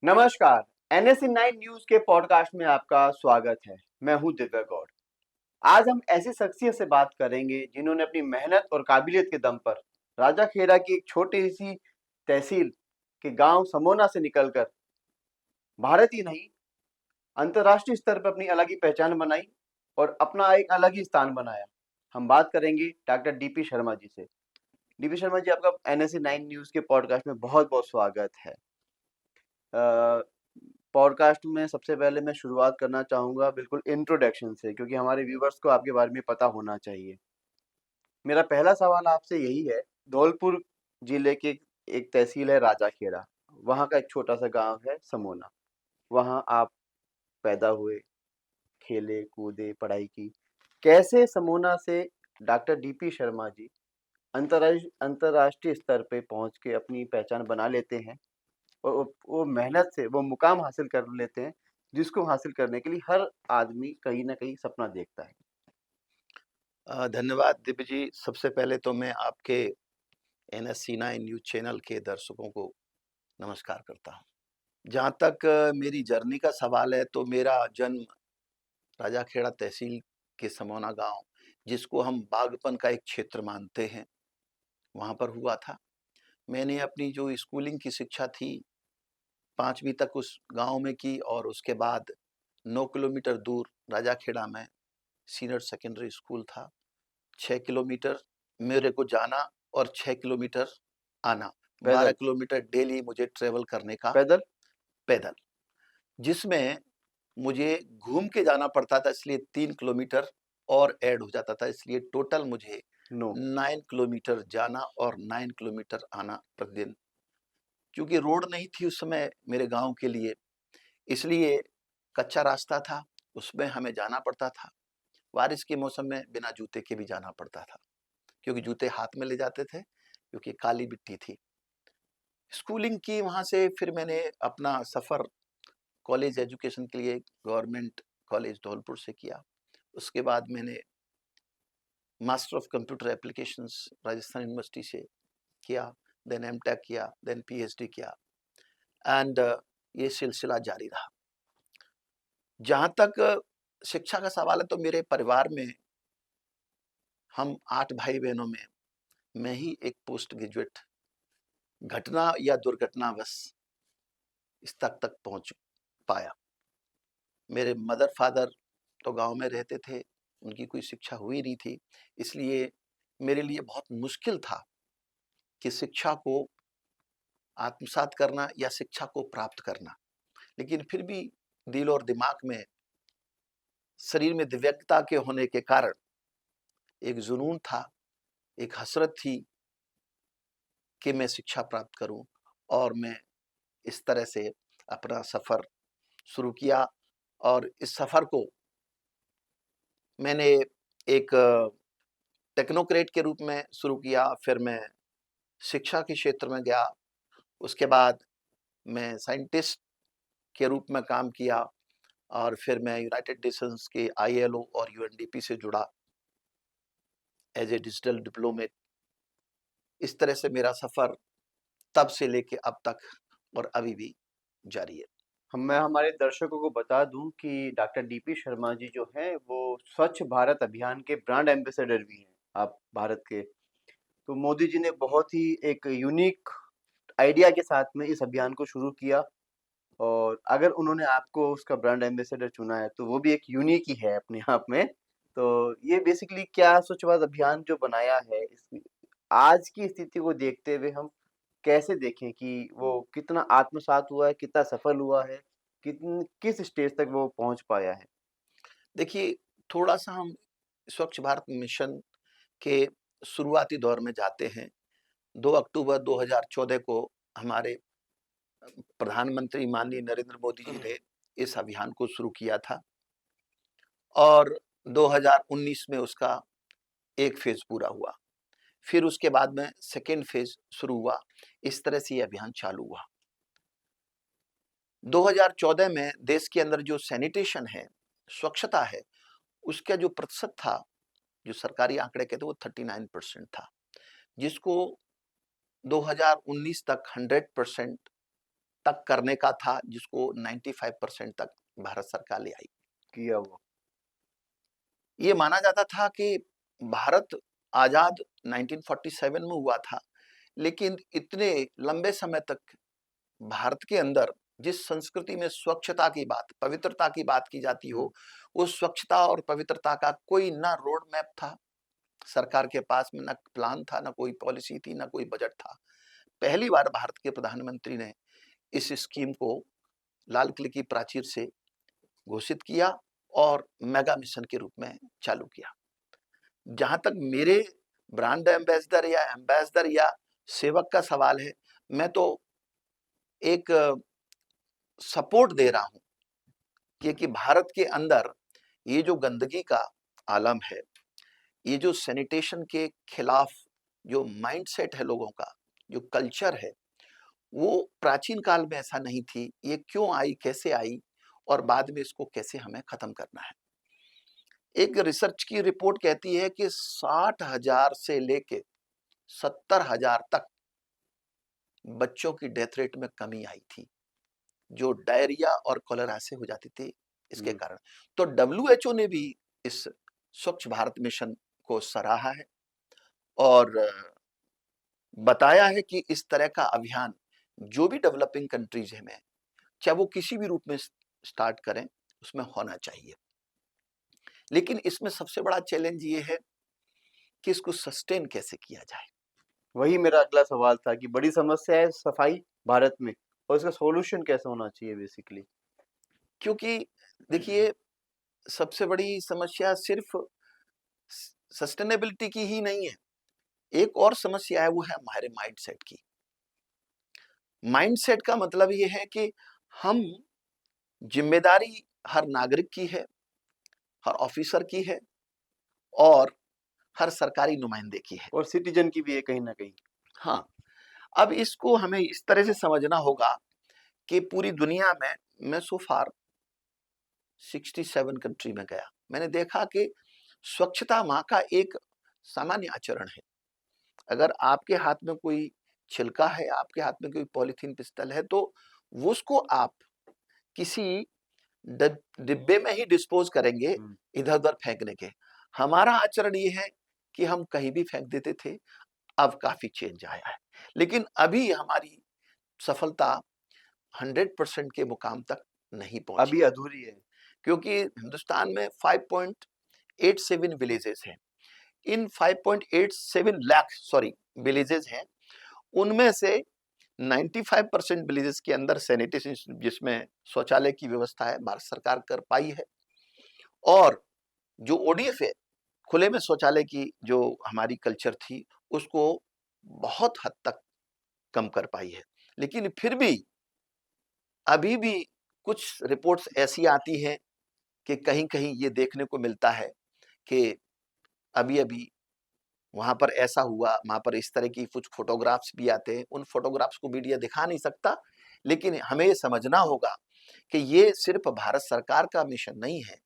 नमस्कार। NSE 9 news के podcast में आपका स्वागत है। मैं हूं दिव्या गौड़। आज हम ऐसी शख्सियत से बात करेंगे जिन्होंने अपनी मेहनत और काबिलियत के दम पर राजाखेड़ा की एक छोटी सी तहसील के गांव समोना से निकलकर भारत ही नहीं, अंतर्राष्ट्रीय स्तर पर अपनी अलग ही पहचान बनाई और अपना एक अलग ही स्थान बनाया। हम बात करेंगे डॉक्टर डीपी शर्मा जी से। डीपी शर्मा जी, आपका NSE 9 न्यूज के पॉडकास्ट में बहुत बहुत स्वागत है। पॉडकास्ट में सबसे पहले मैं शुरुआत करना चाहूँगा बिल्कुल इंट्रोडक्शन से, क्योंकि हमारे व्यूवर्स को आपके बारे में पता होना चाहिए। मेरा पहला सवाल आपसे यही है, धौलपुर जिले के एक तहसील है राजाखेड़ा, वहाँ का एक छोटा-सा गाँव है समोना। वहाँ आप पैदा हुए, खेले, कूदे, पढ़ाई की। कैसे समोना से डॉक्टर डीपी शर्मा जी अंतर्राष्ट्रीय स्तर पे पहुँच के अपनी पहचान बना लेते हैं और वो मेहनत से वो मुकाम हासिल कर लेते हैं, जिसको हासिल करने के लिए हर आदमी कहीं न कहीं सपना देखता है। धन्यवाद दिव्य जी। सबसे पहले तो मैं आपके NSE 9 न्यूज़ चैनल के दर्शकों को नमस्कार करता हूँ। जहाँ तक मेरी जर्नी का सवाल है, तो मेरा जन्म राजाखेड़ा तहसील के समौना गाँव, जिसको हम बागपन का एक क्षेत्र मानते हैं, वहाँ पर हुआ था। मैंने अपनी जो स्कूलिंग की शिक्षा थी, 5वीं तक उस गाँव में की और उसके बाद 9 किलोमीटर दूर राजाखेड़ा में सीनियर सेकेंडरी स्कूल था। 6 किलोमीटर मेरे को जाना और 6 किलोमीटर आना, 12 पैदल? किलोमीटर डेली मुझे ट्रैवल करने का पैदल? पैदल, जिसमें मुझे घूम के जाना पड़ता था, इसलिए 3 किलोमीटर और ऐड हो जाता था, इसलिए टोटल मुझे नो। 9 किलोमीटर जाना और 9 किलोमीटर आना प्रतिदिन। क्योंकि रोड नहीं थी उस समय मेरे गाँव के लिए, इसलिए कच्चा रास्ता था, उसमें हमें जाना पड़ता था। बारिश के मौसम में बिना जूते के भी जाना पड़ता था, क्योंकि जूते हाथ में ले जाते थे, क्योंकि काली मिट्टी थी। स्कूलिंग की वहाँ से, फिर मैंने अपना सफ़र कॉलेज एजुकेशन के लिए गवर्नमेंट कॉलेज धौलपुर से किया। उसके बाद मैंने master of computer applications Rajasthan university से किया, देन एमटेक किया, देन पीएचडी किया एंड ये सिलसिला जारी रहा। जहाँ तक शिक्षा का सवाल है, तो मेरे परिवार में हम 8 भाई-बहनों में मैं ही एक पोस्ट ग्रेजुएट घटना या दुर्घटनावश इस तक पहुँच पाया। मेरे मदर फादर तो गाँव में रहते थे, उनकी कोई शिक्षा हुई नहीं थी, इसलिए मेरे लिए बहुत मुश्किल था कि शिक्षा को आत्मसात करना या शिक्षा को प्राप्त करना। लेकिन फिर भी दिल और दिमाग में, शरीर में दिव्यता के होने के कारण एक जुनून था, एक हसरत थी कि मैं शिक्षा प्राप्त करूं, और मैं इस तरह से अपना सफ़र शुरू किया। और इस सफ़र को मैंने एक टेक्नोक्रेट के रूप में शुरू किया, फिर मैं शिक्षा के क्षेत्र में गया, उसके बाद मैं साइंटिस्ट के रूप में काम किया और फिर मैं यूनाइटेड नेशंस के ILO और UNDP से जुड़ा एज ए डिजिटल डिप्लोमेट। इस तरह से मेरा सफ़र तब से लेके अब तक और अभी भी जारी है। मैं हमारे दर्शकों को बता दूं कि डॉक्टर डीपी शर्मा जी जो हैं वो स्वच्छ भारत अभियान के ब्रांड एम्बेसडर भी हैं, आप भारत के। तो मोदी जी ने बहुत ही एक यूनिक आइडिया के साथ में इस अभियान को शुरू किया, और अगर उन्होंने आपको उसका ब्रांड एम्बेसडर चुना है तो वो भी एक यूनिक ही है अपने आप में। तो ये बेसिकली क्या स्वच्छ भारत अभियान जो बनाया है, आज की स्थिति को देखते हुए हम कैसे देखें कि वो कितना आत्मसात हुआ है, कितना सफल हुआ है, किस स्टेज तक वो पहुंच पाया है? देखिए, थोड़ा-सा हम स्वच्छ भारत मिशन के शुरुआती दौर में जाते हैं। 2 अक्टूबर 2014 को हमारे प्रधानमंत्री माननीय नरेंद्र मोदी जी ने इस अभियान को शुरू किया था और 2019 में उसका एक फ़ेज़ पूरा हुआ। फिर उसके बाद में सेकंड फ़ेज़ शुरू हुआ। इस तरह से ये अभियान चालू हुआ। 2014 में देश के अंदर जो सैनिटेशन है, स्वच्छता है, उसका जो प्रतिशत था, जो सरकारी आंकड़े कहते हैं, वो 39% था, जिसको 2019 तक 100% तक करने का था, जिसको 95% तक भारत सरकार ले आई। किया वो। ये माना जाता था कि भारत आज़ाद 1947 में हुआ था, लेकिन इतने लंबे समय तक भारत के अंदर जिस संस्कृति में स्वच्छता की बात, पवित्रता की बात की जाती हुँ। हो, उस स्वच्छता और पवित्रता का कोई ना रोड मैप था सरकार के पास में, ना प्लान था, ना कोई पॉलिसी थी, ना कोई बजट था। पहली बार भारत के प्रधानमंत्री ने इस स्कीम को लाल किले की प्राचीर से घोषित किया और मेगा मिशन के रूप में चालू किया। जहाँ तक मेरे ब्रांड एम्बेसडर या सेवक का सवाल है, मैं तो एक सपोर्ट दे रहा हूँ कि भारत के अंदर ये जो गंदगी का आलम है, ये जो सैनिटेशन के खिलाफ जो माइंडसेट है लोगों का, जो कल्चर है, वो प्राचीन काल में ऐसा नहीं थी। ये क्यों आई, कैसे आई और बाद में इसको कैसे हमें खत्म करना है। एक रिसर्च की रिपोर्ट कहती है कि 60,000 से लेके 70,000 तक बच्चों की डेथ रेट में कमी आई थी, जो डायरिया और कोलेरा से हो जाती थी इसके हुँ। कारण। तो डब्ल्यूएचओ ने भी इस स्वच्छ भारत मिशन को सराहा है और बताया है कि इस तरह का अभियान जो भी डेवलपिंग कंट्रीज में, चाहे वो किसी भी रूप में स्टार्ट करें, उसमें होना चाहिए। लेकिन इसमें सबसे बड़ा चैलेंज ये है कि इसको सस्टेन कैसे किया जाए। वही मेरा अगला सवाल था कि बड़ी समस्या है सफाई भारत में और इसका सॉल्यूशन कैसे होना चाहिए बेसिकली? क्योंकि देखिए, सबसे बड़ी समस्या सिर्फ सस्टेनेबिलिटी की ही नहीं है, एक और समस्या है, वो है हमारे माइंडसेट की। माइंडसेट का मतलब ये है कि हम, जिम्मेदारी हर नागरिक की है, हर ऑफिसर की है और हर सरकारी नुमाइंदे की है। और सिटीज़न की भी है कहीं न कहीं। हाँ, अब इसको हमें इस तरह से समझना होगा कि पूरी दुनिया में, मैं सो फार 67 कंट्री में गया, मैंने देखा कि स्वच्छता वहाँ का एक सामान्य आचरण है। अगर आपके हाथ में कोई छिलका है, आपके हाथ में कोई पॉलीथीन पिस्टल है, तो वो उसको आप किसी डिब्बे में ही डिस्पोज करेंगे, हुँ। इधर-उधर फेंकने के। हमारा आचरण ये है कि हम कहीं भी फेंक देते थे, अब काफ़ी चेंज आया है। लेकिन अभी हमारी सफलता 100% के मुकाम तक नहीं पहुँची अभी है, अधूरी है। क्योंकि हिंदुस्तान में 5.87 विलेजेस हैं। इन 5.87 लाख विलेजेस हैं, उनमें से 95% विलेजेस के अंदर सैनिटेशन, जिसमें शौचालय की व्यवस्था है, भारत सरकार कर पाई है। और जो ओडीएफ है, खुले में शौचालय की जो हमारी कल्चर थी, उसको बहुत हद तक कम कर पाई है। लेकिन फिर भी अभी भी कुछ रिपोर्ट्स ऐसी आती हैं कि कहीं-कहीं ये देखने को मिलता है कि अभी-अभी वहाँ पर ऐसा हुआ, वहाँ पर इस तरह की कुछ फ़ोटोग्राफ्स भी आते हैं। उन फ़ोटोग्राफ्स को मीडिया दिखा नहीं सकता, लेकिन हमें ये समझना होगा कि ये सिर्फ़ भारत सरकार का मिशन नहीं है,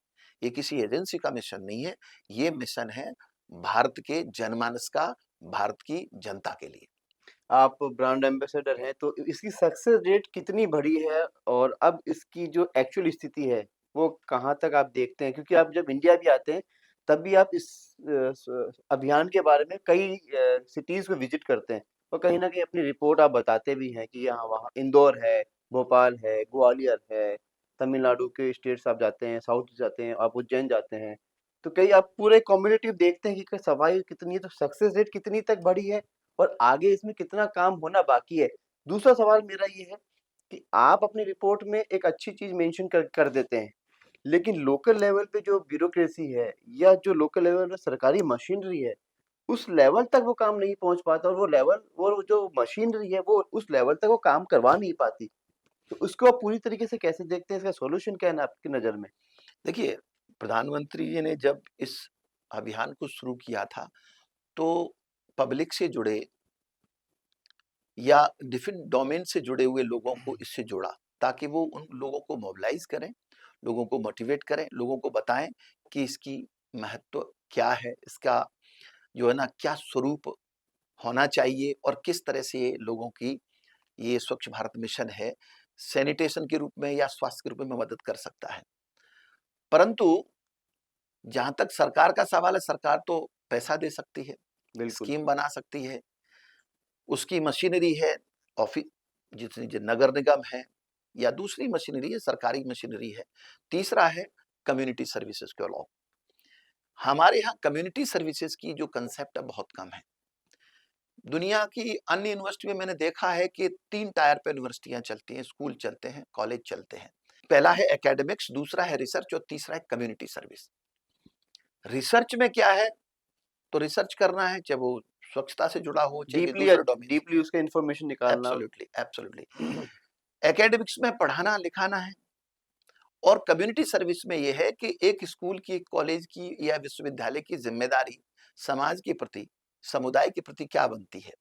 ये किसी एजेंसी का मिशन नहीं है, ये मिशन है भारत के जनमानस का, भारत की जनता के लिए। आप ब्रांड एम्बेसडर हैं, तो इसकी सक्सेस रेट कितनी बढ़ी है और अब इसकी जो एक्चुअल स्थिति है, वो कहाँ तक आप देखते हैं? क्योंकि आप जब इंडिया भी आते हैं, तब भी आप इस अभियान के बारे में कई सिटीज़ को विज़िट करते हैं और कहीं न कहीं अपनी रिपोर्ट आप बताते भी हैं कि यहाँ वहाँ इंदौर है, भोपाल है, ग्वालियर है, तमिलनाडु के स्टेट्स आप जाते हैं, साउथ जाते हैं, आप उज्जैन जाते हैं। तो कहीं आप पूरे कम्युनिटी देखते हैं कि सफाई कितनी है, तो सक्सेस रेट कितनी तक बढ़ी है? और आगे इसमें कितना काम होना बाकी है? दूसरा सवाल मेरा ये है कि आप अपनी रिपोर्ट में एक अच्छी चीज़ मेंशन कर कर देते हैं, लेकिन लोकल लेवल पे जो ब्यूरोक्रेसी है या जो लोकल लेवल पे सरकारी मशीनरी है, उस लेवल तक वो काम नहीं पहुँच पाता और वो जो मशीनरी है, वो उस लेवल तक वो काम करवा नहीं पाती। तो उसको आप पूरी तरीके से कैसे देखते हैं? इसका सॉल्यूशन क्या है ना आपकी नज़र में? देखिए, प्रधानमंत्री जी ने जब इस अभियान को शुरू किया था, तो पब्लिक से जुड़े या डिफरेंट डोमेन से जुड़े हुए लोगों को इससे जोड़ा, ताकि वो उन लोगों को मोबिलाइज करें, लोगों को मोटिवेट करें, लोगों को बताएं कि इसकी महत्व क्या है, इसका जो है ना क्या स्वरूप होना चाहिए और किस तरह से ये लोगों की ये स्वच्छ भारत मिशन है, सैनिटेशन के रूप में या स्वास्थ्य के रूप में मदद कर सकता है। परंतु जहाँ तक सरकार का सवाल है, सरकार तो पैसा दे सकती है, बिल्कुल। स्कीम बना सकती है, उसकी मशीनरी है, ऑफि जितनी जो नगर निगम है या दूसरी मशीनरी है, सरकारी मशीनरी है। तीसरा है कम्युनिटी सर्विसेज के लॉ। हमारे यहाँ कम्युनिटी सर्विसेज की जो कंसेप्ट है बहुत कम है। दुनिया की अन्य यूनिवर्सिटी में मैंने देखा है कि 3 टायर पे यूनिवर्सिटियाँ चलती हैं, स्कूल चलते हैं, कॉलेज चलते हैं। पहला है एकेडमिक्स, दूसरा है रिसर्च और तीसरा है कम्युनिटी सर्विस। रिसर्च में क्या है? तो रिसर्च करना है, चाहे वो स्वच्छता से जुड़ा हो, चाहे कि डीपली दूसरे डोमेन से। डीपली उसका इन्फॉर्मेशन निकालना। Absolutely, absolutely. एकेडमिक्स में पढ़ाना, लिखाना है और कम्युनिटी सर्विस में ये है कि एक स्कूल की, कॉलेज की या विश्वविद्यालय की ज़िम्मेदारी समाज के प्रति, समुदाय के प्रति क्या बनती है।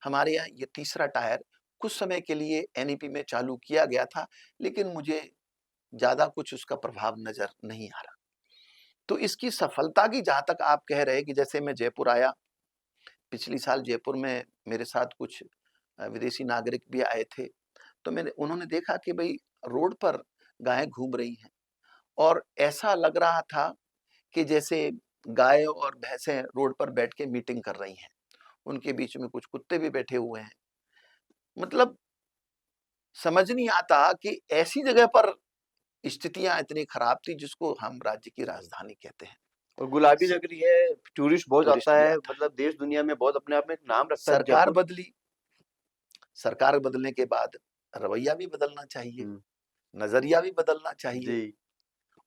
हमारे यहाँ ये तीसरा टायर कुछ समय के लिए एनईपी में चालू किया गया था, लेकिन मुझे ज़्यादा कुछ उसका प्रभाव नज़र नहीं आ रहा। तो इसकी सफलता की जहाँ तक आप कह रहे हैं कि जैसे मैं जयपुर आया, पिछली साल जयपुर में मेरे साथ कुछ विदेशी नागरिक भी आए थे, तो उन्होंने देखा कि भई रोड पर गायें घूम रही हैं और ऐसा लग रहा था कि जैसे गाय और भैंसें रोड पर बैठ के मीटिंग कर रही हैं। उनके बीच में कुछ कुत्ते भी बैठे हुए हैं। मतलब समझ नहीं आता कि ऐसी जगह पर स्थितियाँ इतनी खराब थी जिसको हम राज्य की राजधानी कहते हैं। और गुलाबी स नगरी है, टूरिस्ट बहुत टूरिस्ट आता भी है, आता है। मतलब देश दुनिया में बहुत अपने आप में एक नाम रखता है सरकार जयपुर। बदली, सरकार बदलने के बाद रवैया भी बदलना चाहिए, हुँ, नज़रिया भी बदलना चाहिए जी,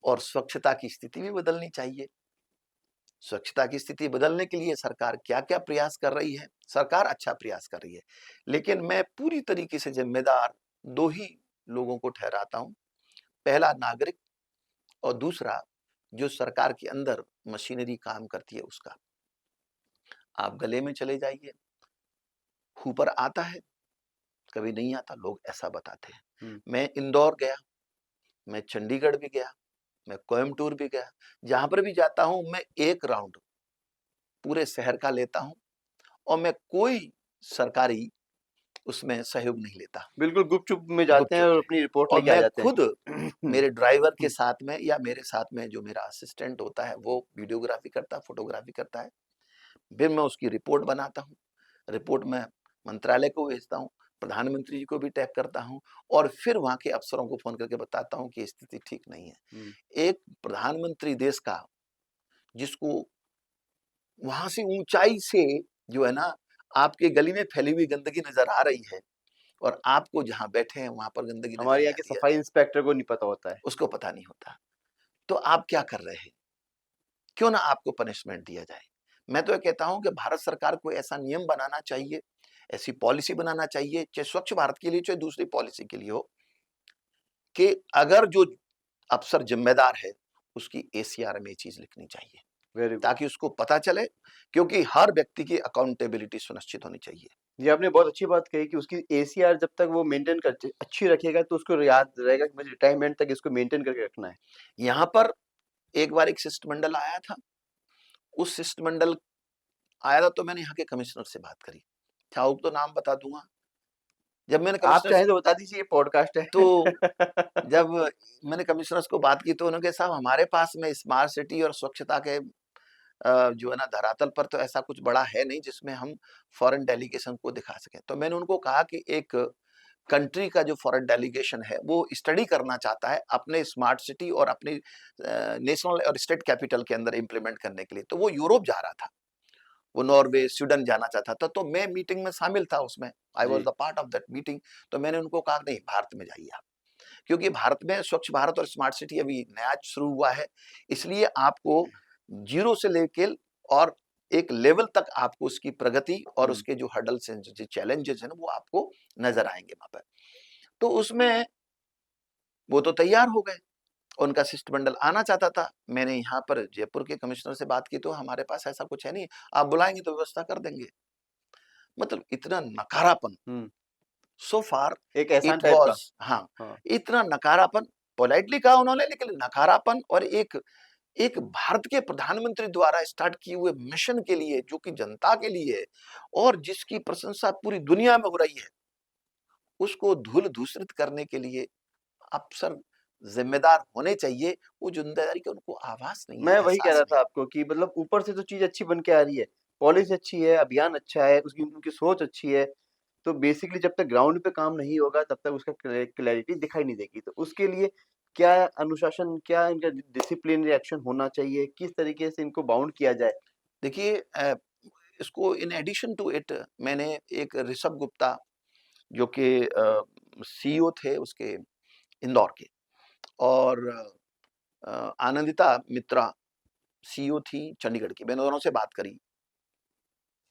और स्वच्छता की स्थिति भी बदलनी चाहिए। स्वच्छता की स्थिति बदलने के लिए सरकार क्या-क्या प्रयास कर रही है? सरकार अच्छा प्रयास कर रही है, लेकिन मैं पूरी तरीके से ज़िम्मेदार 2 ही लोगों को ठहराता हूँ। पहला नागरिक और दूसरा जो सरकार के अंदर मशीनरी काम करती है उसका। आप गले में चले जाइए, ऊपर आता है, कभी नहीं आता, लोग ऐसा बताते हैं। हुँ, मैं इंदौर गया, मैं चंडीगढ़ भी गया, मैं कोयम्बटूर भी गया, जहाँ पर भी जाता हूँ मैं 1 राउंड पूरे शहर का लेता हूँ और मैं कोई सरकारी उसमें सहयोग नहीं लेता, बिल्कुल गुपचुप में जाते हैं गुपचुप और से। अपनी रिपोर्ट और लेके आ मैं जाते खुद हैं। मेरे ड्राइवर के साथ में या मेरे साथ में जो मेरा असिस्टेंट होता है, वो वीडियोग्राफी करता है, फोटोग्राफी करता है। फिर मैं उसकी रिपोर्ट बनाता हूँ। रिपोर्ट मैं मंत्रालय को भेजता हूँ, प्रधानमंत्री जी को भी टैग करता हूँ और फिर वहाँ के अफ़सरों को फ़ोन करके बताता हूँ कि स्थिति ठीक नहीं है। हुँ, एक प्रधानमंत्री देश का, जिसको वहाँ से ऊँचाई से जो है ना, आपके गली में फैली हुई गंदगी नज़र आ रही है और आपको जहाँ बैठे हैं वहाँ पर गंदगी नज़र हमारे नहीं यहाँ आ के रही है, सफाई इंस्पेक्टर को नहीं पता होता है। उसको पता नहीं होता। तो आप क्या कर रहे हैं? क्यों ना आपको पनिशमेंट दिया जाए? मैं तो ये कहता हूँ कि भारत सरकार को ऐसा नियम बनाना चाहिए, ऐसी पॉलिसी बनाना चाहिए, चाहे स्वच्छ भारत के लिए, चाहे दूसरी पॉलिसी के लिए हो, कि अगर जो अफ़सर ज़िम्मेदार है, उसकी एसीआर में ये चीज़ लिखनी चाहिए, वेरी गुड। ताकि उसको पता चले, क्योंकि हर व्यक्ति की अकाउंटेबिलिटी सुनिश्चित होनी चाहिए। ये आपने बहुत अच्छी बात कही कि उसकी एसीआर जब तक वो मेंटेन कर अच्छी रखेगा तो उसको याद रहेगा कि मुझे रिटायरमेंट तक इसको मेंटेन करके रखना है। यहाँ पर एक बार एक शिष्टमंडल आया था, उस शिष्टमंडल आया था तो मैंने यहाँ के कमिश्नर से बात करी। चाहूँ तो नाम बता दूँगा। जब मैंने आप कमिश्नर से चाहें तो बता दीजिए, ये पॉडकास्ट तो है। जब मैंने कमिश्नर्स को बात की तो उन्होंने कहा साहब हमारे पास में स्मार्ट सिटी और स्वच्छता के जो है ना धरातल पर तो ऐसा कुछ बड़ा है नहीं जिसमें हम फॉरेन डेलीगेशन को दिखा सकें। तो मैंने उनको कहा कि एक कंट्री का जो फॉरेन डेलीगेशन है वो स्टडी करना चाहता है अपने स्मार्ट सिटी और अपनी नेशनल और स्टेट कैपिटल के अंदर इम्प्लीमेंट करने के लिए। तो वो यूरोप जा रहा था। वो नॉर्वे, स्वीडन जाना चाहता था। तो मैं मीटिंग में शामिल था उसमें। आई वाज़ जी, the part of that meeting. तो मैंने उनको कहा नहीं भारत में जाइए आप। क्योंकि भारत में स्वच्छ भारत और स्मार्ट सिटी अभी नया शुरू हुआ है, इसलिए आपको ज़ीरो से लेके और एक लेवल तक आपको उसकी प्रगति और हुँ, उसके जो हर्डल्स हैं, जो चैलेंजेस हैं ना, वो आपको नज़र आएँगे वहाँ पे। तो उसमें वो तो तैयार हो गए, उनका शिष्टमंडल आना चाहता था। मैंने यहाँ पर जयपुर के कमिश्नर से बात की तो हमारे पास ऐसा कुछ है नहीं, आप बुलाएँगे तो व्यवस्था कर देंगे। मतलब इतना नकारापन, हुँ, सो फार एक एहसान इट टाइप का। वाज़ हाँ, हाँ, इतना नकारापन, पोलाइटली कहा उन्होंने, लेकिन नकारापन और एक एक भारत के प्रधानमंत्री द्वारा स्टार्ट किए हुए मिशन के लिए जो कि जनता के लिए है और जिसकी प्रशंसा पूरी दुनिया में हो रही है, उसको धूल दूषित करने के लिए अफसर जिम्मेदार होने चाहिए, वो जिम्मेदारी का उनको आभास नहीं है, मैं वही कह एहसास रहा नहीं था है। आपको कि मतलब ऊपर से तो चीज़ अच्छी बन के आ रही है, पॉलिसी अच्छी है, अभियान अच्छा है, उसकी उनकी सोच अच्छी है, तो बेसिकली जब तक ग्राउंड पे काम नहीं होगा तब तक उसका क्लैरिटी दिखाई नहीं देगी। तो उसके लिए क्या अनुशासन, क्या इनका डिसिप्लिनरी एक्शन होना चाहिए? किस तरीके से इनको बाउंड किया जाए? देखिए इसको इन एडिशन टू इट मैंने एक ऋषभ गुप्ता जो कि सीईओ थे उसके इंदौर के, और आनंदिता मित्रा सीईओ थी चंडीगढ़ की, मैंने दोनों से बात करी।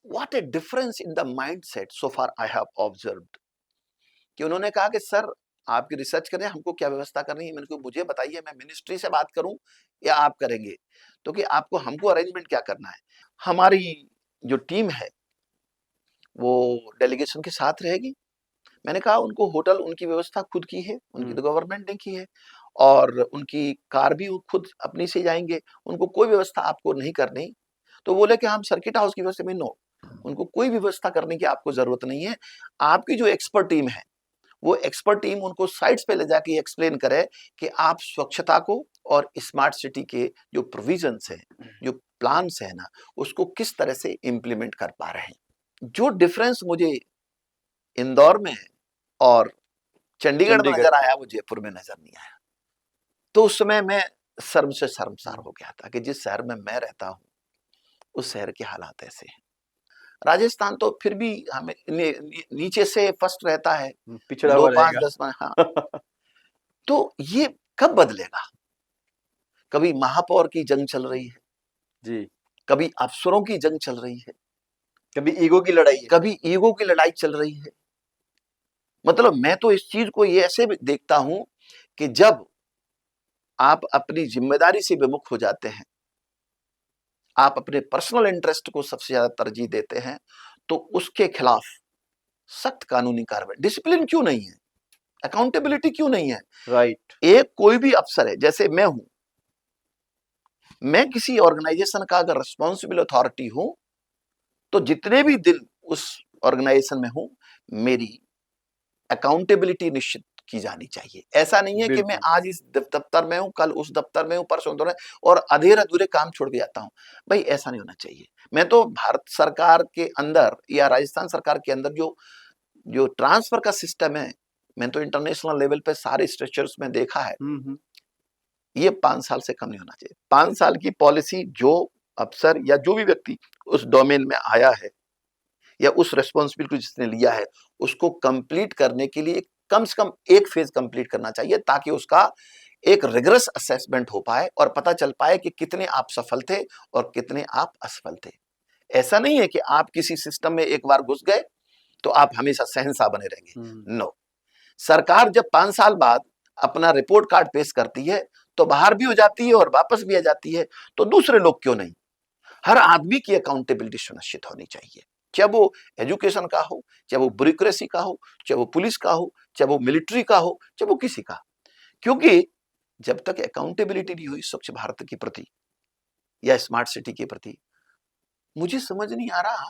What A difference in the mindset so far I have observed, कि उन्होंने कहा कि सर आपकी रिसर्च करें, हमको क्या व्यवस्था करनी है, मैंने कहा मुझे बताइए, मैं मिनिस्ट्री से बात करूं या आप करेंगे, तो कि आपको हमको अरेंजमेंट क्या करना है। हमारी जो टीम है वो डेलीगेशन के साथ रहेगी। मैंने कहा उनको होटल उनकी व्यवस्था खुद की है, उनकी हुँ, तो गवर्नमेंट ने की है, और उनकी कार भी वो खुद अपनी से जाएंगे, उनको कोई व्यवस्था आपको नहीं करनी। तो बोले कि हम सर्किट हाउस की व्यवस्था में, नो, उनको कोई भी व्यवस्था करने की आपको जरूरत नहीं है। आपकी जो एक्सपर्ट टीम है, वो एक्सपर्ट टीम उनको साइट्स पे ले जाके एक्सप्लेन करे कि आप स्वच्छता को और स्मार्ट सिटी के जो प्रोविजंस है, जो प्लान्स है ना, उसको किस तरह से इम्प्लीमेंट कर पा रहे हैं। जो डिफरेंस मुझे इंदौर में और चंडीगढ़ में चंडीगढ़ नजर में। आया, वो जयपुर में नजर नहीं आया। तो उस समय मैं शर्म से शर्मसार हो गया था कि जिस शहर में मैं रहता हूँ उस शहर के हालात ऐसे हैं। राजस्थान तो फिर भी हमें नीचे से फर्स्ट रहता है, पिछड़ा दो हुआ पांच रहेगा। दस में, हाँ। तो ये कब बदलेगा? कभी महापौर की जंग चल रही है, जी, कभी अफसरों की जंग चल रही है, कभी ईगो की लड़ाई है। कभी ईगो की लड़ाई चल रही है। मतलब मैं तो इस चीज को ये ऐसे भी देखता हूं कि जब आप अपनी जिम्मेदारी से विमुख हो जाते हैं, आप अपने पर्सनल इंटरेस्ट को सबसे ज्यादा तरजीह देते हैं, तो उसके खिलाफ सख्त कानूनी कार्रवाई, डिसिप्लिन क्यों नहीं है, अकाउंटेबिलिटी क्यों नहीं है। राइट। एक कोई भी अफसर है, जैसे मैं हूं, मैं किसी ऑर्गेनाइजेशन का अगर रिस्पॉन्सिबल अथॉरिटी हूं, तो जितने भी दिन उस ऑर्गेनाइजेशन में हूं, मेरी अकाउंटेबिलिटी निश्चित की जानी चाहिए। ऐसा नहीं है कि मैं बिल्कुल। आज इस दफ्तर में हूं, कल उस दफ्तर में हूं, परसों उधर, और अधूरे अधूरे काम छोड़ के जाता हूं। भाई ऐसा नहीं होना चाहिए। मैं तो भारत सरकार के अंदर या राजस्थान सरकार के अंदर जो जो ट्रांसफर का सिस्टम है, मैं तो इंटरनेशनल लेवल पे सारे स्ट्रक्चर्स में देखा है, हुँ, हुँ। ये 5 साल से कम नहीं होना चाहिए। 5 साल की पॉलिसी, जो अफसर या जो भी व्यक्ति उस डोमेन में आया है या उस रेस्पॉन्सिबिलिटी जिसने लिया है, उसको कंप्लीट करने के लिए कम से कम एक फेज कंप्लीट करना चाहिए, ताकि उसका एक रिगरस असेसमेंट हो पाए और पता चल पाए कि कितने आप सफल थे और कितने आप असफल थे। ऐसा नहीं है कि आप किसी सिस्टम में एक बार घुस गए तो आप हमेशा शहंशाह बने हुँ, रहेंगे। नो, सरकार जब 5 साल बाद अपना रिपोर्ट कार्ड पेश करती है, तो बाहर भी हो जाती है और वापस भी आ जाती है। तो दूसरे लोग क्यों नहीं? हर आदमी की अकाउंटेबिलिटी सुनिश्चित होनी चाहिए, चाहे वो एजुकेशन का हो, चाहे वो ब्यूरोक्रेसी का हो, चाहे वो पुलिस का हो, चाहे वो मिलिट्री का हो, चाहे वो किसी का। क्योंकि जब तक अकाउंटेबिलिटी नहीं हुई स्वच्छ भारत के प्रति या स्मार्ट सिटी के प्रति, मुझे समझ नहीं आ रहा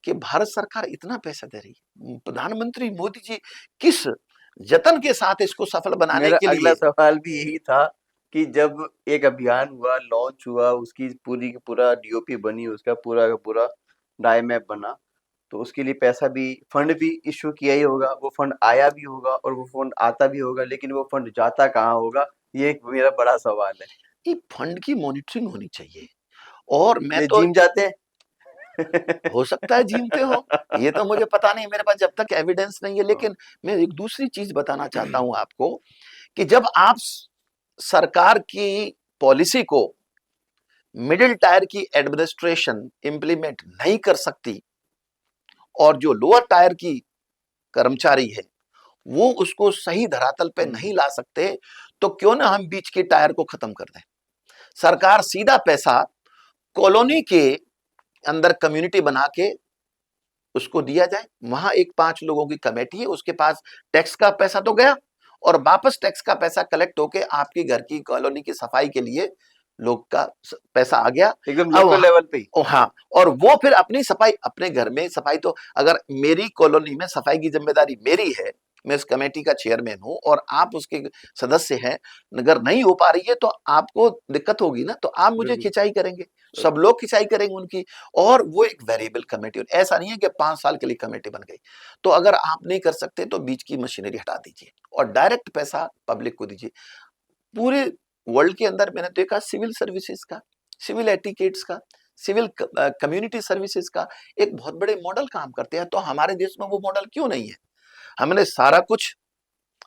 कि भारत सरकार इतना पैसा दे रही है, प्रधानमंत्री मोदी जी किस जतन के साथ इसको सफल बनाने मेरा के अगला लिए। सवाल भी यही था कि जब एक अभियान हुआ, लॉन्च हुआ, उसकी पूरी का पूरा डीओपी बनी, उसका पूरा का पूरा डाई मैप बना, तो उसके लिए पैसा भी, फंड भी इश्यू किया ही होगा, वो फंड आया भी होगा और वो फंड आता भी होगा, लेकिन वो फंड जाता कहाँ होगा? ये एक मेरा बड़ा सवाल है। ये फंड की मॉनिटरिंग होनी चाहिए। और मैं ये तो, जिम जाते हैं? हो सकता है जिम पे हो, ये तो मुझे पता नहीं, मेरे पास जब तक एविडेंस नहीं है। हाँ। लेकिन मैं एक दूसरी चीज बताना चाहता हूं आपको, कि जब आप सरकार की पॉलिसी को मिडिल टायर की एडमिनिस्ट्रेशन इंप्लीमेंट नहीं कर सकती, और जो लोअर टायर की कर्मचारी है वो उसको सही धरातल पे हुँ, नहीं ला सकते, तो क्यों ना हम बीच के टायर को खत्म कर दें। सरकार सीधा पैसा कॉलोनी के अंदर कम्युनिटी बना के उसको दिया जाए। वहां एक 5 लोगों की कमेटी है, उसके पास टैक्स का पैसा तो गया, और वापस टैक्स का पैसा कलेक्ट होके आपकी घर की कॉलोनी की सफाई के लिए लोग का पैसा आ गया। एकदम अब लोकल लेवल पे ही। हाँ, और वो फिर अपनी सफाई, अपने घर में सफाई, तो अगर मेरी कॉलोनी में सफाई की जिम्मेदारी मेरी है, मैं इस कमेटी का चेयरमैन हूँ और आप उसके सदस्य हैं, अगर नहीं हो पा रही है तो आपको दिक्कत होगी ना, तो आप मुझे बिल्कुल। खिंचाई करेंगे, सब लोग खिंचाई करेंगे उनकी। और वो एक वेरिएबल कमेटी, ऐसा नहीं है कि 5 साल के लिए कमेटी बन गई। तो अगर आप नहीं कर सकते तो बीच की मशीनरी हटा दीजिए और डायरेक्ट पैसा पब्लिक को दीजिए। पूरे वर्ल्ड के अंदर मैंने देखा सिविल सर्विसेज का, सिविल एटिकेट्स का, सिविल कम्युनिटी सर्विसेज का एक बहुत बड़े मॉडल काम करते हैं। तो हमारे देश में वो मॉडल क्यों नहीं है? हमने सारा कुछ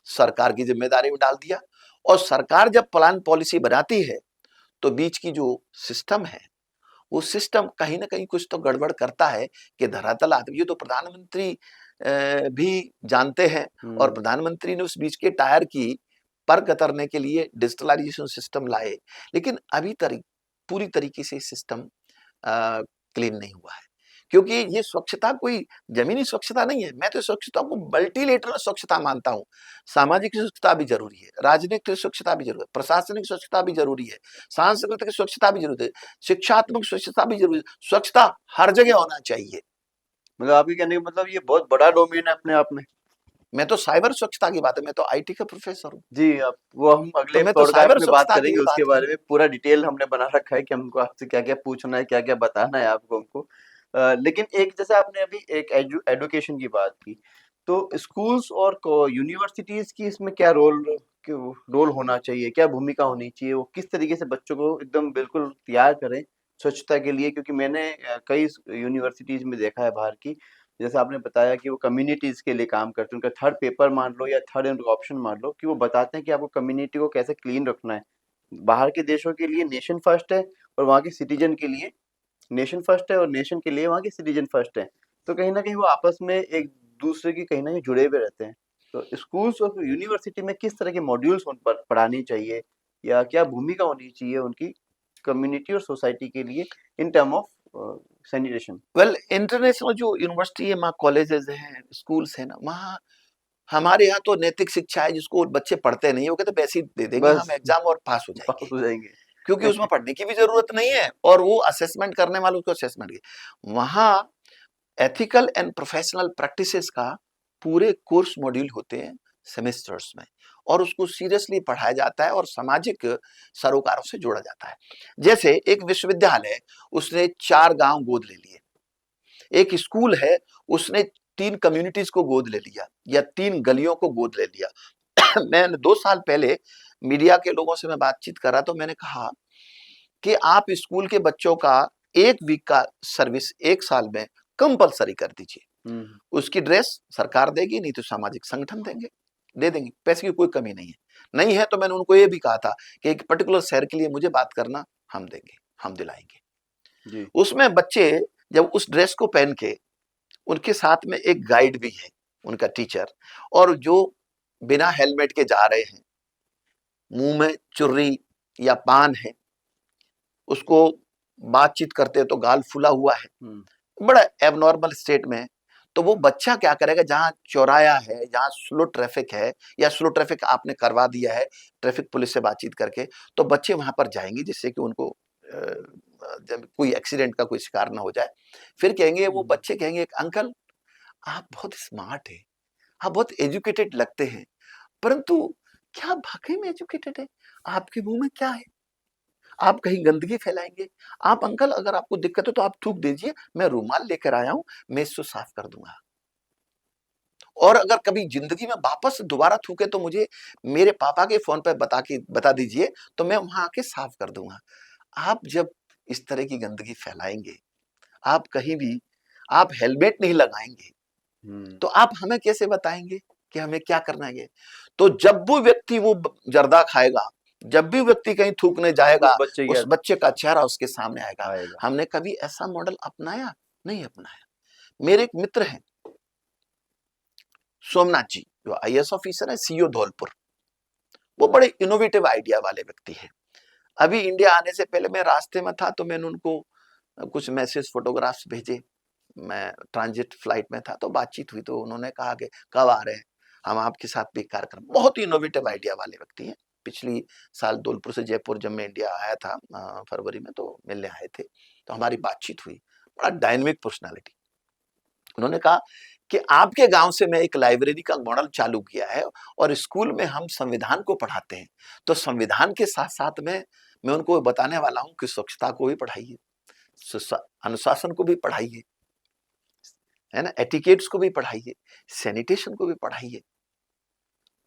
सरकार की जिम्मेदारी में डाल दिया, और सरकार जब प्लान पॉलिसी बनाती है तो बीच की जो सिस्टम है, वो सिस्टम कहीं ना कहीं कुछ तो गड़बड़ करता है कि धरातल आदमी, ये तो प्रधानमंत्री भी जानते हैं। और प्रधानमंत्री ने उस बीच के टायर की पर कतरने के लिए डिजिटलाइजेशन सिस्टम लाए, लेकिन अभी पूरी तरीके से सिस्टम क्लीन नहीं हुआ है। क्योंकि ये स्वच्छता कोई जमीनी स्वच्छता नहीं है, मैं तो स्वच्छता को मल्टीलेटरल स्वच्छता मानता हूँ। सामाजिक स्वच्छता भी जरूरी है, राजनीतिक स्वच्छता भी जरूरी है, प्रशासनिक स्वच्छता भी जरूरी है, सांस्कृतिक स्वच्छता भी जरूरी है, शिक्षात्मक स्वच्छता भी जरूरी है। स्वच्छता हर जगह होना चाहिए। मतलब आपके कहने का मतलब ये बहुत बड़ा डोमेन है अपने आप में। मैं तो साइबर स्वच्छता की बात है, मैं तो आईटी का प्रोफेसर हूँ, जी, अब वो हम तो अगले मैं तो पॉडकास्ट साइबर में बात स्वच्छता की करेंगे, भी उसके बात बारे करूँ। में पूरा डिटेल हमने बना रखा है कि हमको आपसे क्या-क्या पूछना है, क्या-क्या बताना है आपको हमको। लेकिन एक जैसे आपने अभी एक एजुकेशन की बात की, तो स्कूल्स और को यूनिवर्सिटीज़ की इसमें क्या रोल होना चाहिए? क्या भूमिका होनी चाहिए? वो किस तरीके से बच्चों को एकदम बिल्कुल तैयार करें स्वच्छता के लिए? क्योंकि मैंने कई यूनिवर्सिटीज़ में देखा है बाहर की, जैसे आपने बताया कि वो कम्युनिटीज़ के लिए काम करते हैं, उनका थर्ड पेपर मान लो या थर्ड उनका ऑप्शन मान लो कि वो बताते हैं कि आपको कम्युनिटी को कैसे क्लीन रखना है। बाहर के देशों के लिए नेशन फर्स्ट है और वहाँ के सिटीज़न के लिए नेशन फर्स्ट है और नेशन के लिए वहाँ के सिटीज़न फर्स्ट है। तो कहीं न कहीं वो आपस में एक-दूसरे की कहीं न कहीं जुड़े हुए रहते हैं। तो स्कूल्स और यूनिवर्सिटी में किस तरह के मॉड्यूल्स उन पर पढ़ानी चाहिए या क्या भूमिका होनी चाहिए उनकी कम्युनिटी और सोसाइटी के लिए in term of sanitation? Well, international जो यूनिवर्सिटी है, वहाँ कॉलेजेस हैं, स्कूल्स हैं ना, वहाँ हमारे यहाँ तो नैतिक शिक्षा है जिसको बच्चे पढ़ते नहीं है, वो कहते पैसे ही दे देंगे बस हम एग्जाम और पास हो पास जाएंगे, हो जाएँगे। क्योंकि उसमें पढ़ने की भी जरूरत नहीं है और वो असेसमेंट करने वालों को असेसमेंट की। वहाँ एथिकल एंड प्रोफेशनल प्रैक्टिसेस का पूरे कोर्स मॉड्यूल होते हैं सेमेस्टर्स में, और उसको सीरियसली पढ़ाया जाता है और सामाजिक सरोकारों से जोड़ा जाता है। जैसे एक विश्वविद्यालय, उसने 4 गांव गोद ले लिए, एक स्कूल है, उसने 3 कम्युनिटीज को गोद ले लिया या 3 गलियों को गोद ले लिया। मैंने 2 साल पहले मीडिया के लोगों से मैं बातचीत कर रहा, तो मैंने कहा कि आप स्कूल के बच्चों का 1 वीक का सर्विस 1 साल में कंपल्सरी कर दीजिए। हुँ, उसकी ड्रेस सरकार देगी, नहीं तो सामाजिक संगठन देंगे, दे देंगे, पैसे की कोई कमी नहीं है। नहीं है तो मैंने उनको ये भी कहा था कि एक पर्टिकुलर शहर के लिए मुझे बात करना, हम देंगे, हम दिलाएंगे। जी। उसमें बच्चे जब उस ड्रेस को पहन के, उनके साथ में एक गाइड भी है, उनका टीचर, और जो बिना हेलमेट के जा रहे हैं, मुंह में चुर्री या पान है, उसको बातचीत करते हैं तो गाल फूला हुआ है, हुँ, बड़ा एबनॉर्मल स्टेट में है, तो वो बच्चा क्या करेगा, जहां चौराया है, जहां स्लो ट्रैफिक है या स्लो ट्रैफिक आपने करवा दिया है ट्रैफिक पुलिस से बातचीत करके, तो बच्चे वहां पर जाएंगे जिससे कि उनको जब कोई एक्सीडेंट का कोई शिकार ना हो जाए। फिर कहेंगे, वो हुँ। बच्चे कहेंगे, अंकल आप बहुत स्मार्ट है, आप बहुत एजुकेटेड लगते हैं, परंतु क्या आप वाकई में एजुकेटेड है? आपके मुंह में क्या है? आप कहीं गंदगी फैलाएंगे? आप अंकल, अगर आपको दिक्कत है तो आप थूक दीजिए, मैं रुमाल लेकर आया हूं, मैं इसको साफ कर दूंगा। और अगर कभी जिंदगी में वापस दोबारा थूके तो मुझे मेरे पापा के फोन पर बता दीजिए, तो मैं वहां आके साफ कर दूंगा। आप जब इस तरह की गंदगी फैलाएंगे, आप कहीं भी आप हेलमेट नहीं लगाएंगे, हुँ, तो आप हमें कैसे बताएंगे कि हमें क्या करना है? तो जब वो व्यक्ति वो जर्दा खाएगा, जब भी व्यक्ति कहीं थूकने उस जाएगा, बच्चे की उस याद बच्चे का चेहरा उसके सामने आएगा। आएगा। हमने कभी ऐसा मॉडल अपनाया? नहीं अपनाया। मेरे एक मित्र हैं, सोमनाथ जी, जो आईएएस ऑफिसर है, सीईओ धौलपुर, वो बड़े इनोवेटिव आइडिया वाले व्यक्ति हैं। अभी इंडिया आने से पहले मैं रास्ते में था, तो मैंने उनको कुछ मैसेज फोटोग्राफ्स भेजे। मैं ट्रांजिट फ्लाइट में था, तो बातचीत हुई, तो उन्होंने कहा कि कब आ रहे हैं, हम आपके साथ भी कार्यक्रम। बहुत ही इनोवेटिव आइडिया वाले व्यक्ति हैं। पिछली साल धौलपुर से जयपुर जब मैं इंडिया आया था फरवरी में, तो मिलने आए थे, तो हमारी बातचीत हुई। बड़ा डायनेमिक पर्सनालिटी। उन्होंने कहा कि आपके गांव से मैं एक लाइब्रेरी का मॉडल चालू किया है और स्कूल में हम संविधान को पढ़ाते हैं, तो संविधान के साथ साथ में मैं उनको बताने वाला हूं कि स्वच्छता को भी पढ़ाइए, अनुशासन को भी पढ़ाइए, है ना, एटिकेट्स को भी पढ़ाइए, सैनिटेशन को भी पढ़ाइए।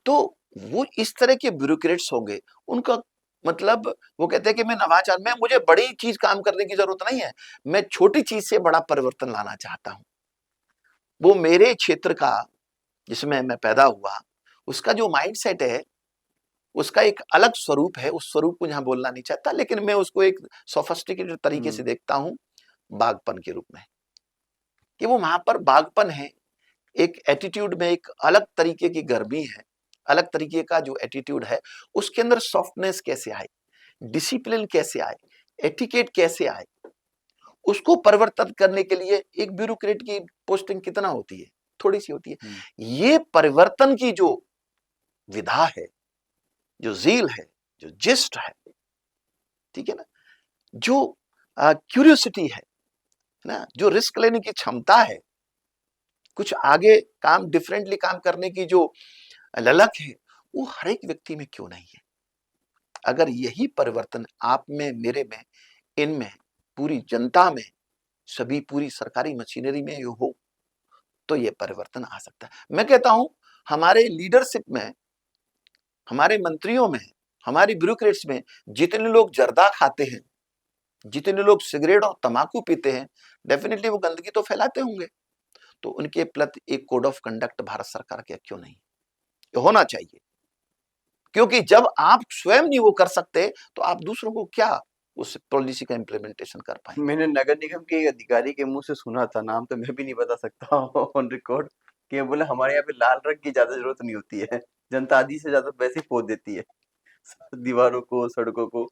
तो वो इस तरह के ब्यूरोक्रेट्स होंगे, उनका मतलब वो कहते हैं कि मैं नवाचार में, मुझे बड़ी चीज काम करने की जरूरत नहीं है, मैं छोटी चीज से बड़ा परिवर्तन लाना चाहता हूं। वो मेरे क्षेत्र का, जिसमें मैं पैदा हुआ, उसका जो माइंडसेट है, उसका एक अलग स्वरूप है। उस स्वरूप को यहां बोलना नहीं चाहता, लेकिन मैं उसको एक सोफिस्टिकेटेड तरीके से देखता हूं, बागपन के रूप में, कि वो वहां पर बागपन है, एक एटीट्यूड में एक अलग तरीके की गर्मी है, अलग तरीके का जो एटीट्यूड है, उसके अंदर सॉफ्टनेस कैसे आए, डिसिप्लिन कैसे आए, एटिकेट कैसे आए, उसको परिवर्तन करने के लिए एक ब्यूरोक्रेट की पोस्टिंग कितना होती है, थोड़ी सी होती है। ये परिवर्तन की जो विधा है, जो जील है, जो जिस्ट है, ठीक है ना, जो क्यूरियोसिटी है ना, जो रिस्क लेने की क्षमता है, कुछ आगे काम डिफरेंटली काम करने की जो ललक है, वो हर एक व्यक्ति में क्यों नहीं है। अगर यही परिवर्तन आप में, मेरे में, इनमें, पूरी जनता में, सभी पूरी सरकारी मशीनरी में हो, तो ये परिवर्तन आ सकता है। मैं कहता हूं हमारे लीडरशिप में, हमारे मंत्रियों में, हमारी ब्यूरोक्रेट्स में जितने लोग जर्दा खाते हैं, जितने लोग सिगरेट और तंबाकू पीते हैं, डेफिनेटली वो गंदगी तो फैलाते होंगे। तो उनके प्रति एक कोड ऑफ कंडक्ट भारत सरकार के क्यों नहीं, ये होना चाहिए। क्योंकि जब आप स्वयं नहीं वो कर सकते, तो आप दूसरों को क्या उस पॉलिसी का इम्प्लीमेंटेशन कर पाएंगे। मैंने नगर निगम के एक अधिकारी के मुंह से सुना था, नाम तो मैं भी नहीं बता सकता ऑन रिकॉर्ड, कि बोले हमारे यहाँ पे लाल रंग की ज्यादा जरूरत नहीं होती है, जनता आधी से ज्यादा वैसे ही पोत देती है दीवारों को, सड़कों को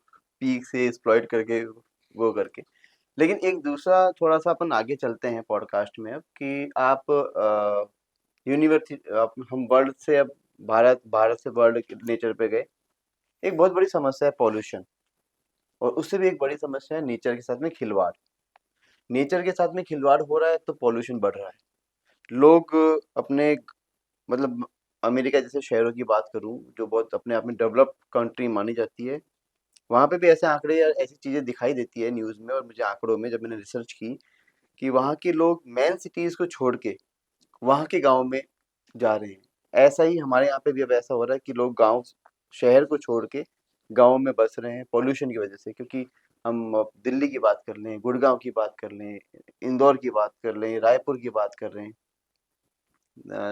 पीक से एक्सप्लॉइट करके, वो करके। लेकिन एक दूसरा, थोड़ा सा अपन आगे चलते हैं पॉडकास्ट में अब, कि आप यूनिवर्सिटी, हम वर्ल्ड से अब भारत से वर्ल्ड नेचर पे गए। एक बहुत बड़ी समस्या है पॉल्यूशन, और उससे भी एक बड़ी समस्या है नेचर के साथ में खिलवाड़। नेचर के साथ में खिलवाड़ हो रहा है तो पॉल्यूशन बढ़ रहा है। लोग अपने, मतलब अमेरिका जैसे शहरों की बात करूं, जो बहुत अपने आप में डेवलप्ड कंट्री मानी जाती है, वहाँ पे भी ऐसे आंकड़े या ऐसी चीजें दिखाई देती है न्यूज में, और मुझे आंकड़ों में जब मैंने रिसर्च की, कि वहाँ के लोग मेन सिटीज को छोड़ के वहाँ के गाँव में जा रहे हैं। ऐसा ही हमारे यहाँ पे भी अब ऐसा हो रहा है कि लोग गाँव, शहर को छोड़ के गाँव में बस रहे हैं पॉल्यूशन की वजह से। क्योंकि हम अब दिल्ली की बात कर लें, गुड़गांव की बात कर लें, इंदौर की बात कर लें, रायपुर की बात कर रहे हैं,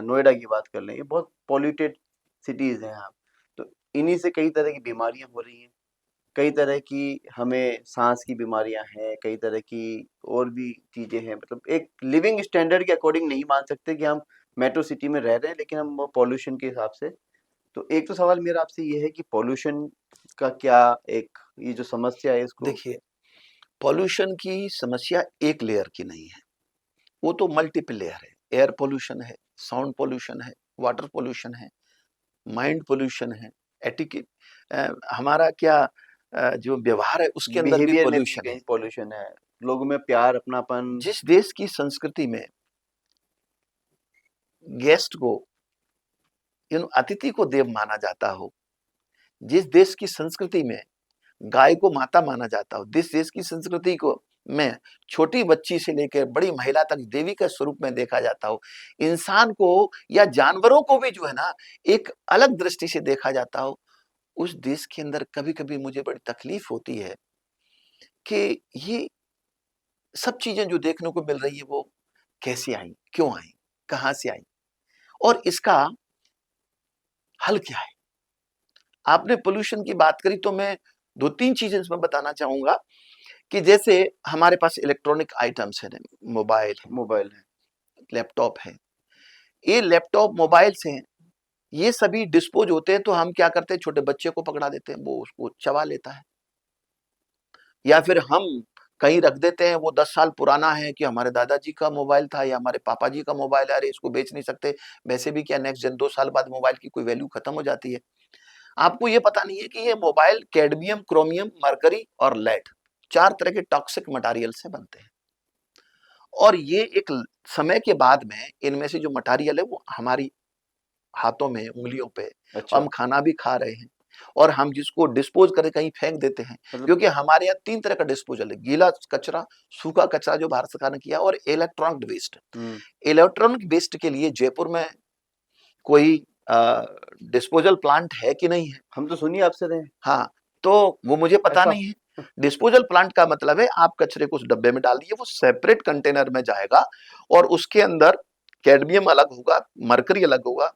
नोएडा की बात कर लें, ये बहुत पॉल्यूटेड सिटीज़ हैं यहाँ। तो इन्हीं से कई तरह की बीमारियाँ हो रही हैं, कई तरह की हमें सांस की बीमारियां हैं, कई तरह की और भी चीजें हैं। मतलब एक लिविंग स्टैंडर्ड के अकॉर्डिंग नहीं मान सकते कि हम मेट्रो सिटी में रह रहे हैं, लेकिन हम वो पॉल्यूशन के हिसाब से। तो एक तो सवाल मेरा आपसे ये है कि पॉल्यूशन का क्या, एक ये जो समस्या है इसको। देखिए, पॉल्यूशन की समस्या एक लेयर की नहीं है, वो तो मल्टीपल लेयर है। एयर पोल्यूशन है, साउंड पोल्यूशन है, वाटर पोल्यूशन है, माइंड पोल्यूशन है, एटिकेट, हमारा क्या जो व्यवहार है उसके अंदर भी बिहेवियर में भी पोल्यूशन है। कहीं पॉल्यूशन है, लोगों में प्यार, अपनापन। जिस देश की संस्कृति में गेस्ट को, अतिथि को देव माना जाता हो, जिस देश की संस्कृति में गाय को माता माना जाता हो, जिस देश की संस्कृति को में छोटी बच्ची से लेकर बड़ी महिला तक देवी के स्वरूप में देखा जाता हो, इंसान को या जानवरों को भी जो है ना एक अलग दृष्टि से देखा जाता हो, उस देश के अंदर कभी-कभी मुझे बड़ी तकलीफ होती है कि ये सब चीजें जो देखने को मिल रही है वो कैसे आई, क्यों आई, कहां से आई, और इसका हल क्या है। आपने पोल्यूशन की बात करी तो मैं दो तीन चीजें इसमें बताना चाहूंगा, कि जैसे हमारे पास इलेक्ट्रॉनिक आइटम्स है, मोबाइल है, मोबाइल है। लैपटॉप है, ये लैपटॉप मोबाइल से हैं, ये सभी डिस्पोज होते हैं, तो हम क्या करते हैं, छोटे बच्चे को पकड़ा देते हैं, वो उसको चबा लेता है, या फिर हम कहीं रख देते हैं, वो 10 साल पुराना है कि हमारे दादाजी का मोबाइल था या हमारे पापा जी का मोबाइल है, अरे इसको बेच नहीं सकते। वैसे भी क्या नेक्स्ट जन 2 साल बाद मोबाइल की कोई वैल्यू खत्म हो जाती है। आपको ये पता नहीं है कि ये मोबाइल कैडमियम, क्रोमियम, मरकरी और लेड 4 तरह के टॉक्सिक मटेरियल से बनते हैं, और ये एक समय के बाद में इनमें से जो मटेरियल है वो हमारी हाथों में, उंगलियों पे, अच्छा। हम खाना भी खा रहे हैं और हम जिसको डिस्पोज करके कहीं फेंक देते हैं, मतलब क्योंकि हमारे यहाँ 3 तरह का डिस्पोजल है, गीला कचरा, सूखा कचरा जो भारत सरकार ने किया और इलेक्ट्रॉनिक वेस्ट। इलेक्ट्रॉनिक वेस्ट के लिए जयपुर में कोई डिस्पोजल प्लांट है कि नहीं है? हम तो सुनिए आपसे रहे हैं। हाँ, तो वो मुझे पता ऐसा नहीं है। डिस्पोजल प्लांट का मतलब है आप कचरे को उस डब्बे में डाल दिए, वो सेपरेट कंटेनर में जाएगा और उसके अंदर कैडमियम अलग होगा, मरकरी अलग होगा,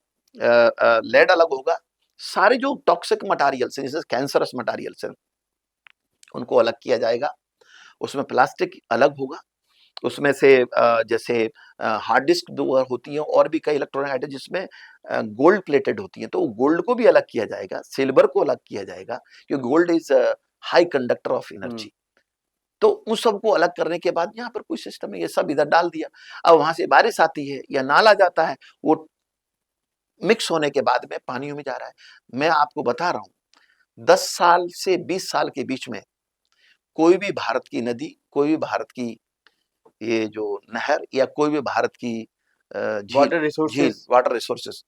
लेड अलग होगा, सारे जो टॉक्सिक मटेरियल्स हैं, जैसे कैंसरस मटेरियल्स हैं, उनको अलग किया जाएगा। उसमें प्लास्टिक अलग होगा, उसमें से जैसे हार्ड डिस्क जो होती है और भी कई इलेक्ट्रॉनिक आइटम जिसमें गोल्ड प्लेटेड होती है, तो गोल्ड को भी अलग किया जाएगा, सिल्वर को अलग किया जाएगा, क्योंकि gold is high conductor of energy. तो उन सबको अलग करने के बाद यहाँ पर कोई सिस्टम नहीं, ये सब इधर डाल दिया। अब वहां से बारिश आती है या नाला जाता है, वो मिक्स होने के बाद में पानियों में जा रहा है। मैं आपको बता रहा हूँ 10 साल से 20 साल के बीच में कोई भी भारत की नदी, कोई भी भारत की ये जो नहर या कोई भी भारत की झील वाटर झील रिसोर्सेज। वाटर रिसोर्सेस,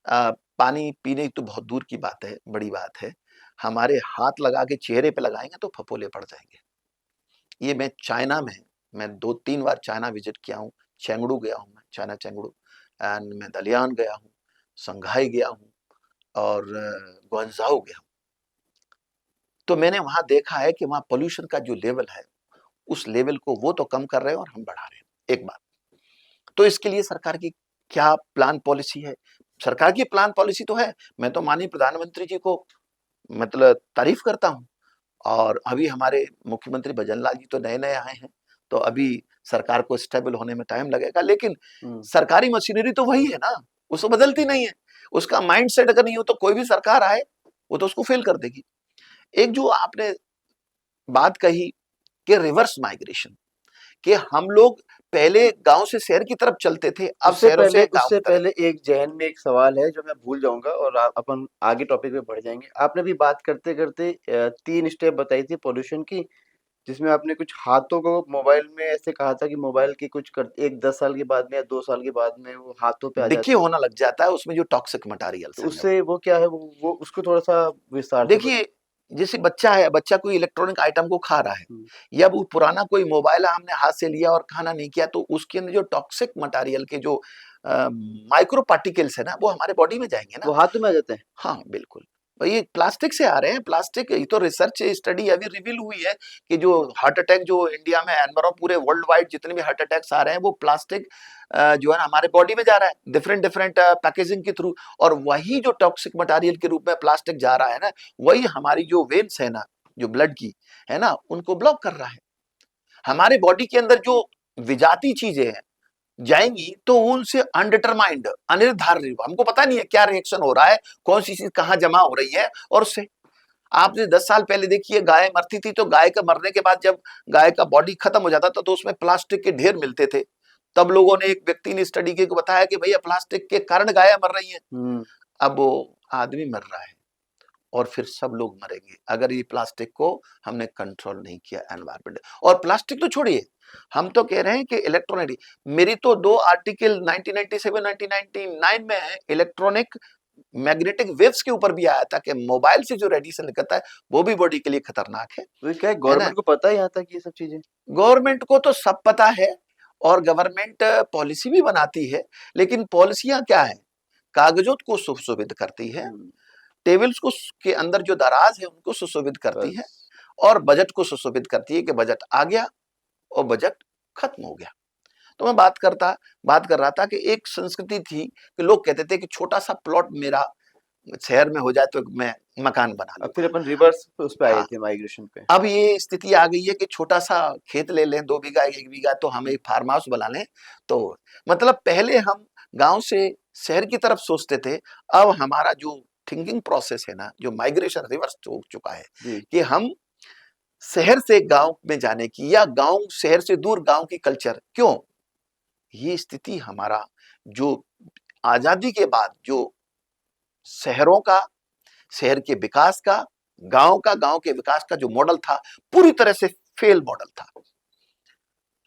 पानी पीने की तो बहुत दूर की बात है, बड़ी बात है, हमारे हाथ लगा के चेहरे पे लगाएंगे तो फफोले पड़ जाएंगे। ये मैं चाइना में, मैं 2-3 बार चाइना विजिट किया हूँ, चेंगडू गया हूँ मैं, चाइना चेंगडू, एंड मैं दलियान गया हूँ, संघाई गया हूँ और ग्वांग्झाओ गया हूँ। तो मैंने वहां देखा है कि वहां पोल्यूशन का जो लेवल है, उस लेवल को वो तो कम कर रहे हैं और हम बढ़ा रहे हैं। एक बात, तो इसके लिए सरकार की क्या प्लान पॉलिसी है? सरकार की प्लान पॉलिसी तो है, मैं तो माननीय प्रधानमंत्री जी को मतलब तारीफ करता हूँ। और अभी हमारे मुख्यमंत्री भजन लाल जी तो नए-नए आए हैं, तो अभी सरकार को स्टेबल होने में टाइम लगेगा, लेकिन सरकारी मशीनरी तो वही है ना, उसको बदलती नहीं है। उसका माइंडसेट अगर नहीं हो तो कोई भी सरकार आए, वो तो उसको फेल कर देगी। एक जो आपने बात कही कि रिवर्स माइग्रेशन, कि हम लोग पहले गाँव से शहर की तरफ चलते थे, अब शहरों से गाँव उससे की तरफ। पहले एक ज़हन में एक सवाल है जो मैं भूल जाऊँगा और अपन आगे टॉपिक पे बढ़ जाएँगे। आपने अभी बात करते-करते 3 स्टेप बताई थी पॉल्यूशन की, जिसमें आपने कुछ हाथों को मोबाइल में ऐसे कहा था कि मोबाइल की कुछ कर एक 10 साल के बाद में या 2 साल के बाद में वो हाथों पे आ देखिए जाती है। होना लग जाता है उसमें जो टॉक्सिक तो मटेरियल्स हैं वो। उससे वो क्या है वो उसको थोड़ा-सा विस्तार से देखिए, जैसे बच्चा है, बच्चा कोई इलेक्ट्रॉनिक आइटम को खा रहा है हुँ, या वो पुराना कोई मोबाइल हमने हाथ से लिया और खाना नहीं किया, तो उसके अंदर जो टॉक्सिक मटेरियल के जो माइक्रो पार्टिकल्स है ना, वो हमारे बॉडी में जाएँगे ना। वो हाथों में आ जाते हैं। हाँ, बिल्कुल। ये प्लास्टिक से आ रहे हैं, प्लास्टिक, ये तो रिसर्च स्टडी अभी रिवील हुई है कि जो हार्ट अटैक जो इंडिया में एनवर और पूरे वर्ल्ड वाइड जितने भी हार्ट अटैक्स आ रहे हैं, वो प्लास्टिक जो है ना हमारे बॉडी में जा रहा है, डिफरेंट डिफरेंट पैकेजिंग के थ्रू, और वही जो टॉक्सिक मटेरियल के रूप में प्लास्टिक जा रहा है ना, वही हमारी जो वेन्स है ना, जो ब्लड की, है ना, उनको ब्लॉक कर रहा है। हमारे बॉडी के अंदर जो विजाती चीज़ें हैं, जाएँगी तो उनसे अनडिटरमाइंड, अनिर्धारित, हमको पता नहीं है क्या रिएक्शन हो रहा है, कौन-सी चीज़ कहाँ जमा हो रही है, और उससे आपने 10 साल पहले देखिए गाय मरती थी, तो गाय का मरने के बाद जब गाय का बॉडी खत्म हो जाता था, तो उसमें प्लास्टिक के ढेर मिलते थे। तब लोगों ने, एक व्यक्ति ने स्टडी करके बताया कि भैया प्लास्टिक के कारण गायें मर रही हैं। हुँ, अब वो आदमी मर रहा है और फिर सब लोग मरेंगे अगर ये प्लास्टिक को हमने कंट्रोल नहीं किया एनवायरमेंट। और प्लास्टिक तो छोड़िए, हम तो कह रहे हैं कि इलेक्ट्रॉनिक, मेरी तो 2 आर्टिकल 1997 1999 में इलेक्ट्रॉनिक मैग्नेटिक वेव्स के ऊपर भी आया था कि मोबाइल से जो रेडिएशन निकलता है वो भी बॉडी के लिए खतरनाक तो ये क्या है है ना? गवर्नमेंट को पता है यहाँ तक ये सब चीज़ें? गवर्नमेंट को तो सब पता है और गवर्नमेंट पॉलिसी भी बनाती है, लेकिन पॉलिसियां क्या है? कागजों को सुशोभित करती है, हुँ, टेबल्स को के अंदर जो दराज है उनको सुशोभित करती है, बस। और बजट को सुशोभित करती है कि बजट आ गया और बजट खत्म हो गया। तो मैं बात कर रहा था कि एक संस्कृति थी कि लोग कहते थे कि छोटा सा प्लॉट मेरा शहर में हो जाए तो मैं मकान बना अब लूँ। फिर अपन रिवर्स उस पे आए हाँ, थे माइग्रेशन पे। अब ये स्थिति आ गई है कि छोटा-सा खेत ले लें, 2 बीघा, 1 बीघा, तो हम एक फार्म हाउस बना लें। तो मतलब पहले हम गाँव से शहर की तरफ सोचते थे, अब हमारा जो थिंकिंग प्रोसेस है ना, जो माइग्रेशन रिवर्स हो चुका है जी, कि हम शहर से गाँव में जाने की, या गाँव शहर से दूर गाँव की कल्चर क्यों? ये स्थिति हमारा जो आज़ादी के बाद जो शहरों का, शहर के विकास का, गाँव का, गाँव के विकास का जो मॉडल था, पूरी तरह से फेल मॉडल था।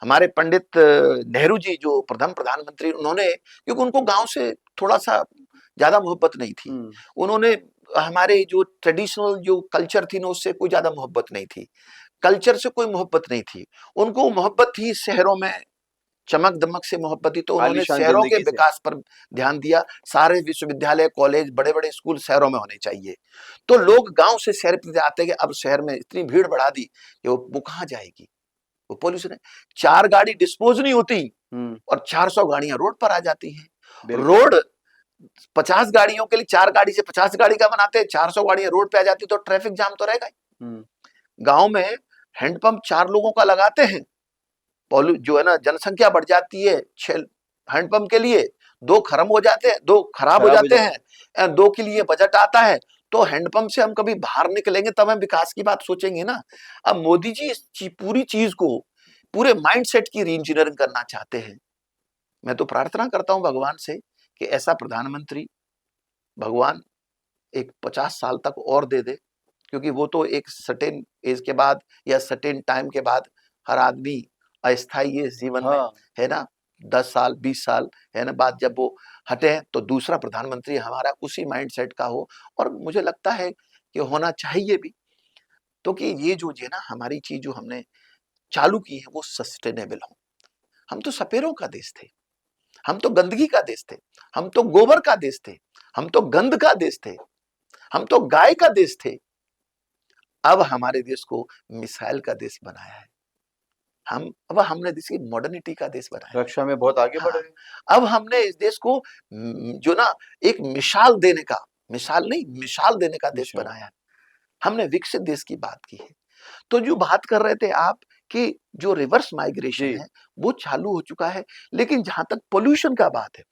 हमारे पंडित नेहरू जी जो प्रथम प्रधानमंत्री, उन्होंने, क्योंकि उनको गांव से थोड़ा सा ज्यादा मोहब्बत नहीं थी, उन्होंने हमारे जो ट्रेडिशनल जो कल्चर थी ना, उससे कोई ज्यादा मोहब्बत नहीं थी, कल्चर से कोई मोहब्बत नहीं थी, उनको मोहब्बत थी शहरों में, चमक दमक से मोहब्बत थी, तो उन्होंने आलीशान शहरों के जिंदगी से। विकास पर ध्यान दिया। सारे विश्वविद्यालय, कॉलेज, बड़े बड़े स्कूल शहरों में होने चाहिए। तो लोग गांव से शहर पे आते हैं, अब शहर में इतनी भीड़ बढ़ा दी कि वो कहाँ जाएगी, वो पोल्यूशन है। 4 गाड़ी डिस्पोज नहीं होती और 400 गाड़ियां रोड पर आ जाती हैं। रोड 50 गाड़ियों के लिए 4 गाड़ी से 50 गाड़ी का बनाते हैं, 400 गाड़ियां रोड पे आ जाती, तो ट्रैफिक जाम तो रहेगा ही। गांव में हैंडपंप 4 लोगों का लगाते हैं, जो है ना, जनसंख्या बढ़ जाती है, 6 हैंडपंप के लिए 2 खत्म हो जाते हैं, 2 खराब हो जाते हैं, 2 के लिए बजट आता है। तो हैंडपंप से हम कभी बाहर निकलेंगे तब हम विकास की बात सोचेंगे ना। अब मोदी जी इस पूरी चीज को, पूरे माइंडसेट की री इंजीनियरिंग करना चाहते हैं। मैं तो प्रार्थना करता हूं भगवान से कि ऐसा प्रधानमंत्री भगवान एक 50 साल तक और दे दे, क्योंकि वो तो एक सर्टेन एज के बाद या सर्टेन टाइम के बाद हर आदमी अस्थायी है जीवन में, है ना, 10 साल 20 साल, है ना, बाद जब वो हटे तो दूसरा प्रधानमंत्री हमारा उसी माइंडसेट का हो, और मुझे लगता है कि होना चाहिए भी। तो कि ये जो है ना हमारी चीज जो हमने चालू की है वो सस्टेनेबल हो। हम तो सपेरों का देश थे, हम तो गंदगी का देश थे, हम तो गोबर का देश थे, हम तो गंद का देश थे, हम तो गाय का देश थे। अब हमारे देश को मिसाइल का देश बनाया है, अब हमने देश की मॉडर्निटी का देश बनाया, रक्षा में बहुत आगे बढ़ गए। अब हमने इस देश को जो ना एक मिसाल देने का, मिसाल नहीं मिसाल देने का देश बनाया। हमने विकसित देश की बात की है। तो जो बात कर रहे थे आप कि जो रिवर्स माइग्रेशन है वो चालू हो चुका है, लेकिन जहां तक पोल्यूशन का बात है,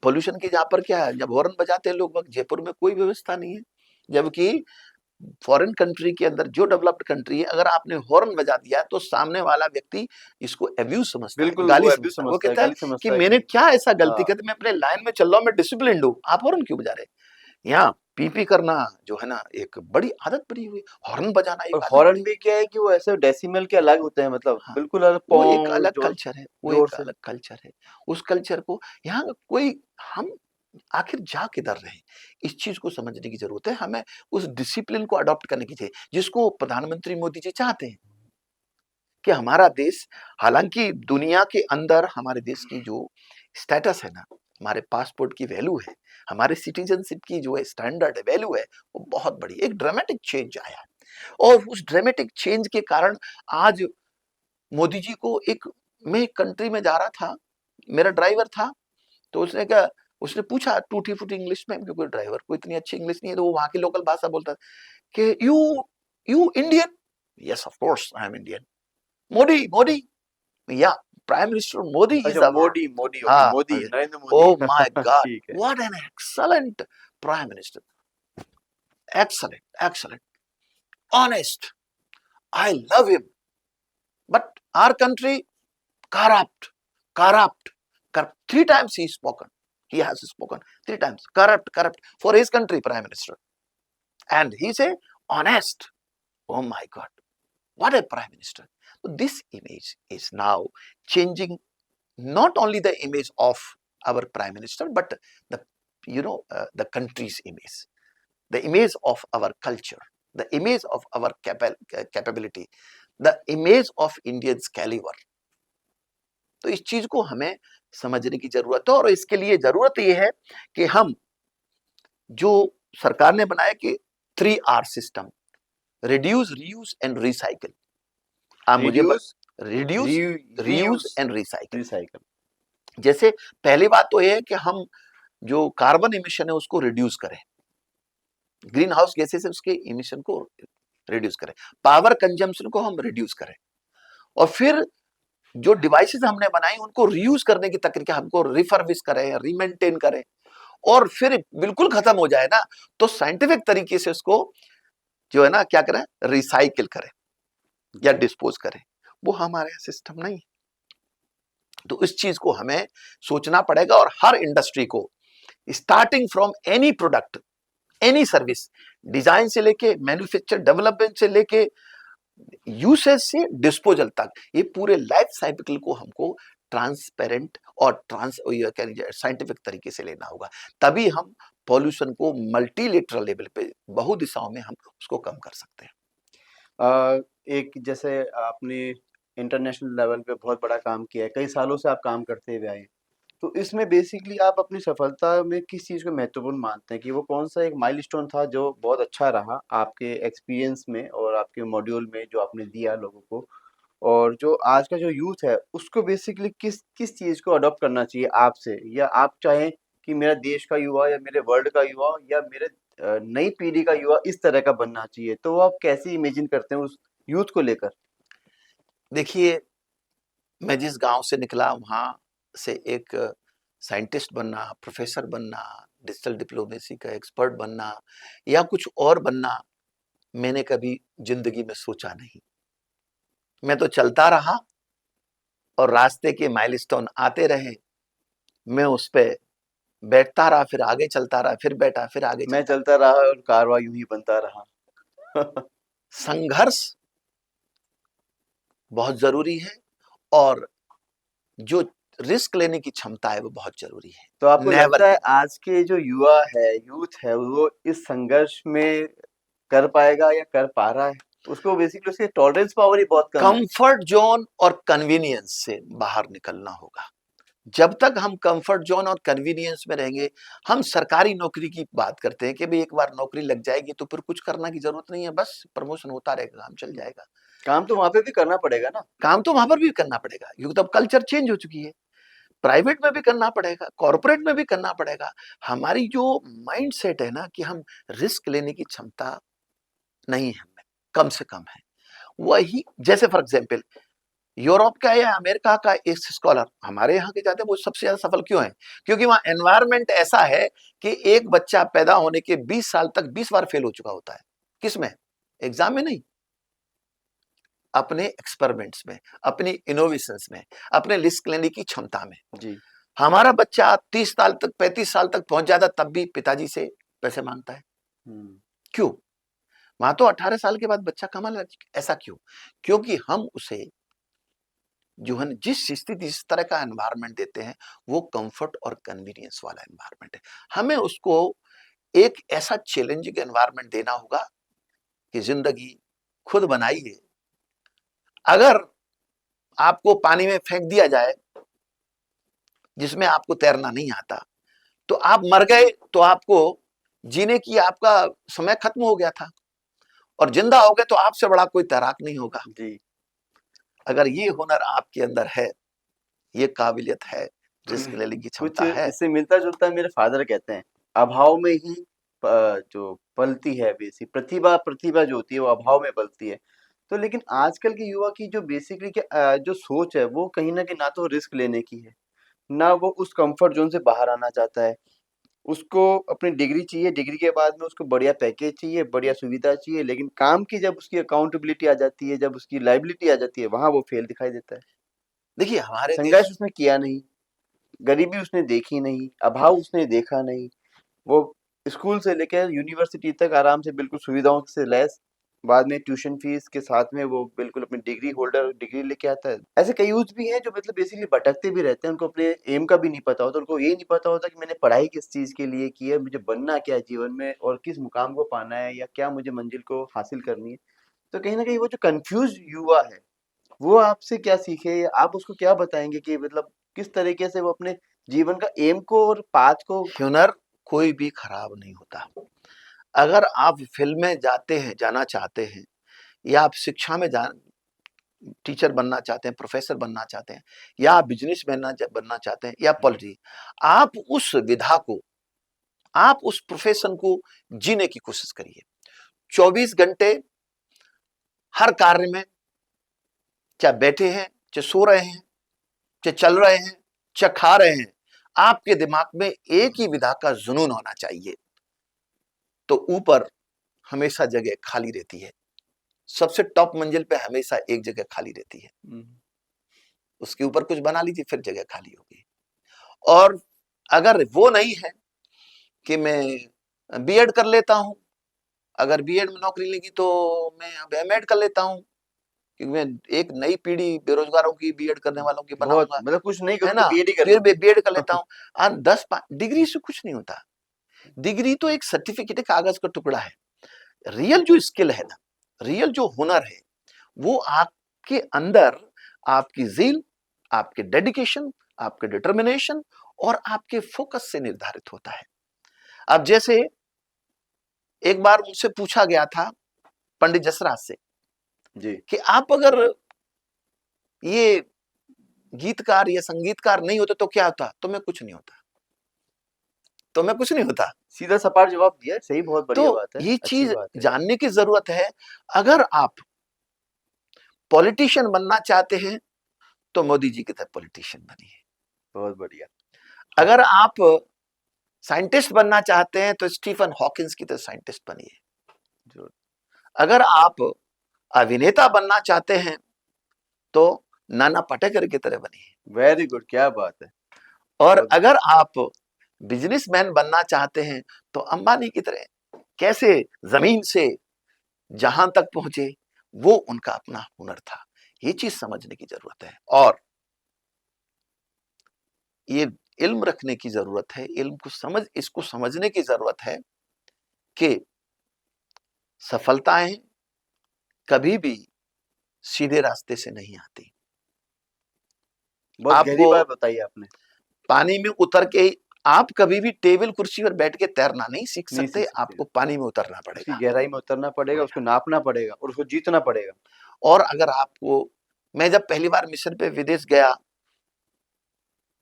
पोल्यूशन की जहां पर क्या है, जब हॉर्न बजाते हैं लोग, जयपुर में कोई व्यवस्था नहीं है, जबकि फॉरेन कंट्री के अंदर जो डेवलप्ड कंट्री है, अगर आपने हॉर्न बजा दिया तो सामने वाला व्यक्ति इसको अब्यूज समझता है, गाली समझता है, वो कहता है कि मैंने क्या ऐसा गलती की, मैं अपने लाइन में चल रहा हूं, मैं डिसिप्लिन्ड हूं, आप हॉर्न क्यों बजा रहे। यहाँ पीपी करना जो है ना एक बड़ी आदत बनी हुई, हॉर्न बजाना एक आदत। हॉर्न भी क्या है कि वो ऐसे डेसिमल के अलग होते हैं, मतलब बिल्कुल अलग, वो एक अलग कल्चर है, वो एक अलग कल्चर है। उस कल्चर को यहाँ कोई, हम आखिर जा किधर रहे, इस चीज को समझने की जरूरत है। हमें उस डिसिप्लिन को अडॉप्ट करने की चाहिए जिसको प्रधानमंत्री मोदी जी चाहते हैं कि हमारा देश, हालांकि दुनिया के अंदर हमारे देश की जो स्टेटस है ना, हमारे पासपोर्ट की वैल्यू है, हमारे सिटीजनशिप की जो है स्टैंडर्ड है, वैल्यू है, वो बहुत बड़ी, एक ड्रामेटिक चेंज आया है। और उस ड्रामेटिक चेंज के कारण आज मोदी जी को मैं एक कंट्री में जा रहा था, मेरा ड्राइवर था, तो उसने पूछा टूटी फूटी इंग्लिश में, क्योंकि ड्राइवर को इतनी अच्छी इंग्लिश नहीं है, तो वो वहां की लोकल भाषा बोलता कि you Indian, yes of course I am Indian, Modi Modi, या prime minister Modi is Modi Narendra Modi. Oh my God, what an excellent prime minister, excellent, excellent, honest, I love him. But our country, corrupt, corrupt, corrupt. 3 times he has spoken 3 times, corrupt for his country, Prime Minister. And he say honest. Oh my God, what a Prime Minister. So this image is now changing, not only the image of our Prime Minister, but the, the country's image, the image of our culture, the image of our capability, the image of Indians caliber. तो इस चीज को हमें समझने की जरूरत है, और इसके लिए जरूरत यह है कि हम जो सरकार ने बनाया कि 3R system, reduce, reuse and recycle. आप मुझे रिड्यूस, रीयूज एंड रिसाइकिल। जैसे पहली बात तो यह है कि हम जो कार्बन इमिशन है उसको रिड्यूस करें, ग्रीन हाउस गैसेस है उसके इमिशन को रिड्यूस करें, पावर कंजम्पशन को हम रिड्यूस करें, और फिर जो डिवाइसेस हमने बनाई उनको रीयूज करने की तकनीक हमको रिफर्बिश करें, रीमेंटेन करें, और फिर बिल्कुल खत्म हो जाए ना तो साइंटिफिक तरीके से उसको जो है ना क्या करें, रिसाइकिल करें या डिस्पोज करें। वो हमारे सिस्टम नहीं। तो इस चीज को हमें सोचना पड़ेगा, और हर इंडस्ट्री को starting from any product, any service, design से लेके मैन्युफैक्चर डेवलपमेंट से लेके यूसेज से डिस्पोजल तक, ये पूरे लाइफ साइकिल को हमको ट्रांसपेरेंट और साइंटिफिक तरीके से लेना होगा, तभी हम पॉल्यूशन को मल्टीलेटरल लेवल पे बहु दिशाओं में हम उसको कम कर सकते हैं। एक जैसे आपने इंटरनेशनल लेवल पे बहुत बड़ा काम किया है, कई सालों से आप काम करते हुए आए हैं। तो इसमें बेसिकली आप अपनी सफलता में किस चीज़ को महत्वपूर्ण मानते हैं कि वो कौन-सा एक माइलस्टोन था जो बहुत अच्छा रहा आपके एक्सपीरियंस में और आपके मॉड्यूल में जो आपने दिया लोगों को? और जो आज का जो यूथ है, उसको बेसिकली किस किस चीज़ को अडॉप्ट करना चाहिए आपसे? या आप चाहें कि मेरा देश का युवा या मेरे वर्ल्ड का युवा या मेरे नई पीढ़ी का युवा इस तरह का बनना चाहिए, तो वो आप कैसे इमेजिन करते हैं उस यूथ को लेकर? देखिए, मैं जिस गांव से निकला वहां से एक साइंटिस्ट बनना, प्रोफेसर बनना, डिजिटल डिप्लोमेसी का एक्सपर्ट बनना या कुछ और बनना मैंने कभी जिंदगी में सोचा नहीं। मैं तो चलता रहा और रास्ते के माइलस्टोन आते रहे, मैं उस पे बैठता रहा, फिर आगे चलता रहा, फिर बैठा, फिर आगे मैं चलता चलता रहा और कारवां यूँ ही बनता रहा। रहा। संघर्ष बहुत जरूरी है और जो रिस्क लेने की क्षमता है वो बहुत जरूरी तो है। आपको नेवर लगता है गिव। आज के जो युवा है, यूथ है, वो इस संघर्ष में कर पाएगा या कर पा रहा है? उसको बेसिकली उसकी टॉलरेंस पावर ही बहुत कम है। कंफर्ट जोन और कन्वीनियंस से बाहर निकलना होगा। जब तक हम कंफर्ट जोन और कन्वीनियंस में रहेंगे, हम सरकारी नौकरी की बात करते हैं कि भाई एक बार नौकरी लग जाएगी तो फिर कुछ करना की जरूरत नहीं है, बस प्रमोशन होता रहेगा, काम चल जाएगा। काम तो वहाँ पे भी करना पड़ेगा ना। काम तो वहां पर भी करना पड़ेगा क्योंकि तब कल्चर चेंज हो चुकी है। प्राइवेट में भी करना पड़ेगा, कॉर्पोरेट में भी करना पड़ेगा। हमारी जो माइंड सेट है ना कि हम रिस्क लेने की क्षमता नहीं है, हमें कम से कम है। वही जैसे फॉर एग्जाम्पल यूरोप का या अमेरिका का एक स्कॉलर हमारे यहाँ के जाते हैं, वो सबसे ज्यादा सफल क्यों है? क्योंकि वहां एनवायरमेंट ऐसा है कि एक बच्चा पैदा होने के 20 साल तक 20 बार फेल हो चुका होता है। किसमें? एग्जाम में नहीं, अपने एक्सपेरिमेंट्स में, अपनी इनोवेशंस में, अपने रिस्क लेने की क्षमता में। जी। हमारा बच्चा 30 साल तक 35 साल तक पहुंच जाता तब भी पिताजी से पैसे मांगता है। हुँ। क्यों? वहां तो 18 साल के बाद बच्चा कमा ले, ऐसा क्यों? क्योंकि हम उसे जो है जिस स्थिति जिस तरह का एनवायरनमेंट देते हैं वो कंफर्ट और कन्वीनियंस वाला एनवायरनमेंट है। हमें उसको एक ऐसा चैलेंजिंग एनवायरनमेंट देना होगा कि जिंदगी खुद बनाइए। अगर आपको पानी में फेंक दिया जाए जिसमें आपको तैरना नहीं आता, तो आप मर गए तो आपको जीने की आपका समय खत्म हो गया था, और जिंदा हो गए तो आपसे बड़ा कोई तैराक नहीं होगा। जी। अगर ये हुनर आपके अंदर है, ये काबिलियत है, रिस्क लेने की कुछ क्षमता है। इससे मिलता-जुलता मेरे फ़ादर कहते हैं, अभाव में ही जो पलती है प्रतिभा प्रतिभा जो होती है वो अभाव में पलती है। तो लेकिन आजकल के युवा की जो बेसिकली जो सोच है वो कहीं न कहीं ना तो रिस्क लेने की है, ना वो उस कम्फर्ट ज़ोन से बाहर आना चाहता है। उसको अपनी डिग्री चाहिए, डिग्री के बाद में उसको बढ़िया पैकेज चाहिए, बढ़िया सुविधा चाहिए, लेकिन काम की जब उसकी अकाउंटेबिलिटी आ जाती है, जब उसकी लायबिलिटी आ जाती है, वहाँ वो फेल दिखाई देता है। देखिए हमारे देश, संघर्ष उसने किया नहीं, गरीबी उसने देखी नहीं, अभाव उसने देखा नहीं। वो स्कूल से लेकर यूनिवर्सिटी तक आराम से बिल्कुल सुविधाओं से लैस, बाद में ट्यूशन फीस के साथ में वो बिल्कुल अपनी डिग्री होल्डर डिग्री लेके आता है। ऐसे कई यूथ भी हैं जो मतलब बेसिकली भटकते भी रहते हैं, उनको अपने एम का भी नहीं पता होता, उनको ये नहीं पता होता कि मैंने पढ़ाई किस चीज़ के लिए की है, मुझे बनना क्या है जीवन में और किस मुकाम को पाना है या क्या मुझे मंजिल को हासिल करनी है। तो कहीं न कहीं वो जो कन्फ्यूज़ युवा है, वो आपसे क्या सीखे या आप उसको क्या बताएँगे कि मतलब किस तरीके से वो अपने जीवन का एम को और पाथ को हुनर कोई भी खराब नहीं होता। अगर आप फिल्म में जाते हैं, जाना चाहते हैं, या आप शिक्षा में जा टीचर बनना चाहते हैं, प्रोफेसर बनना चाहते हैं, या आप बिजनेस बनना चाहते हैं, या पॉलिटिक्स, आप उस विधा को, आप उस प्रोफेशन को जीने की कोशिश करिए। 24 घंटे हर कार्य में, चाहे बैठे हैं, चाहे सो रहे हैं, चाहे चल रहे हैं, चाहे खा रहे हैं, आपके दिमाग में एक ही विधा का जुनून होना चाहिए। तो ऊपर हमेशा जगह खाली रहती है, सबसे टॉप मंजिल पे हमेशा एक जगह खाली रहती है। हुँ। उसके ऊपर कुछ बना लीजिए, फिर जगह खाली होगी। और अगर वो नहीं है कि मैं बीएड कर लेता हूं, अगर बीएड में नौकरी लगी तो मैं अब एमएड कर लेता हूं, क्योंकि मैं एक नई पीढ़ी बेरोजगारों की, बीएड करने वालों की बहुत बनाऊंगा, मतलब कुछ नहीं है करूँ तो ना? बीएड ही कर फिर लूँ। बीएड कर लेता हूँ। और 10 डिग्री से कुछ नहीं होता। डिग्री तो एक सर्टिफिकेट है, कागज का टुकड़ा है। रियल जो स्किल है ना, रियल जो हुनर है, वो आपके अंदर आपकी ज़ील, आपके डेडिकेशन, आपके डिटर्मिनेशन और आपके फोकस से निर्धारित होता है। अब जैसे एक बार उनसे पूछा गया था पंडित जसराज से जी। कि आप अगर ये गीतकार या संगीतकार नहीं होते तो क्या होता? तो मैं कुछ नहीं होता। तो मैं कुछ नहीं होता। सीधा सपाट जवाब दिया, सही, बहुत बढ़िया तो बात है, ये अच्छी चीज बात है। जानने की जरूरत है। अगर आप पॉलिटिशियन बनना चाहते हैं तो मोदी जी की तरह पॉलिटिशियन बनिए। बहुत बढ़िया। अगर आप साइंटिस्ट बनना चाहते हैं तो स्टीफन हॉकिंस की तरह साइंटिस्ट बनिए। जो अगर आप अभिनेता बनना चाहते हैं तो नाना पाटेकर की तरह बनिए। वेरी गुड, क्या बात है। और बहुत अगर आप बिजनेसमैन बनना चाहते हैं तो अंबानी की तरह कैसे जमीन से जहां तक पहुंचे, वो उनका अपना हुनर था। ये चीज समझने की जरूरत है और ये इल्म रखने की जरूरत है। इल्म को इसको समझने की जरूरत है कि सफलताएं कभी भी सीधे रास्ते से नहीं आती। बहुत गहरी आपको बात बताई आपने। पानी में उतर के आप कभी भी टेबल कुर्सी पर बैठ के तैरना नहीं सीख नहीं सकते। सीख सकते, आपको पानी में उतरना उसकी पड़ेगा। गहराई में उतरना पड़ेगा, उसको नापना पड़ेगा और उसको जीतना पड़ेगा। और अगर आपको, मैं जब पहली बार मिशन पे विदेश गया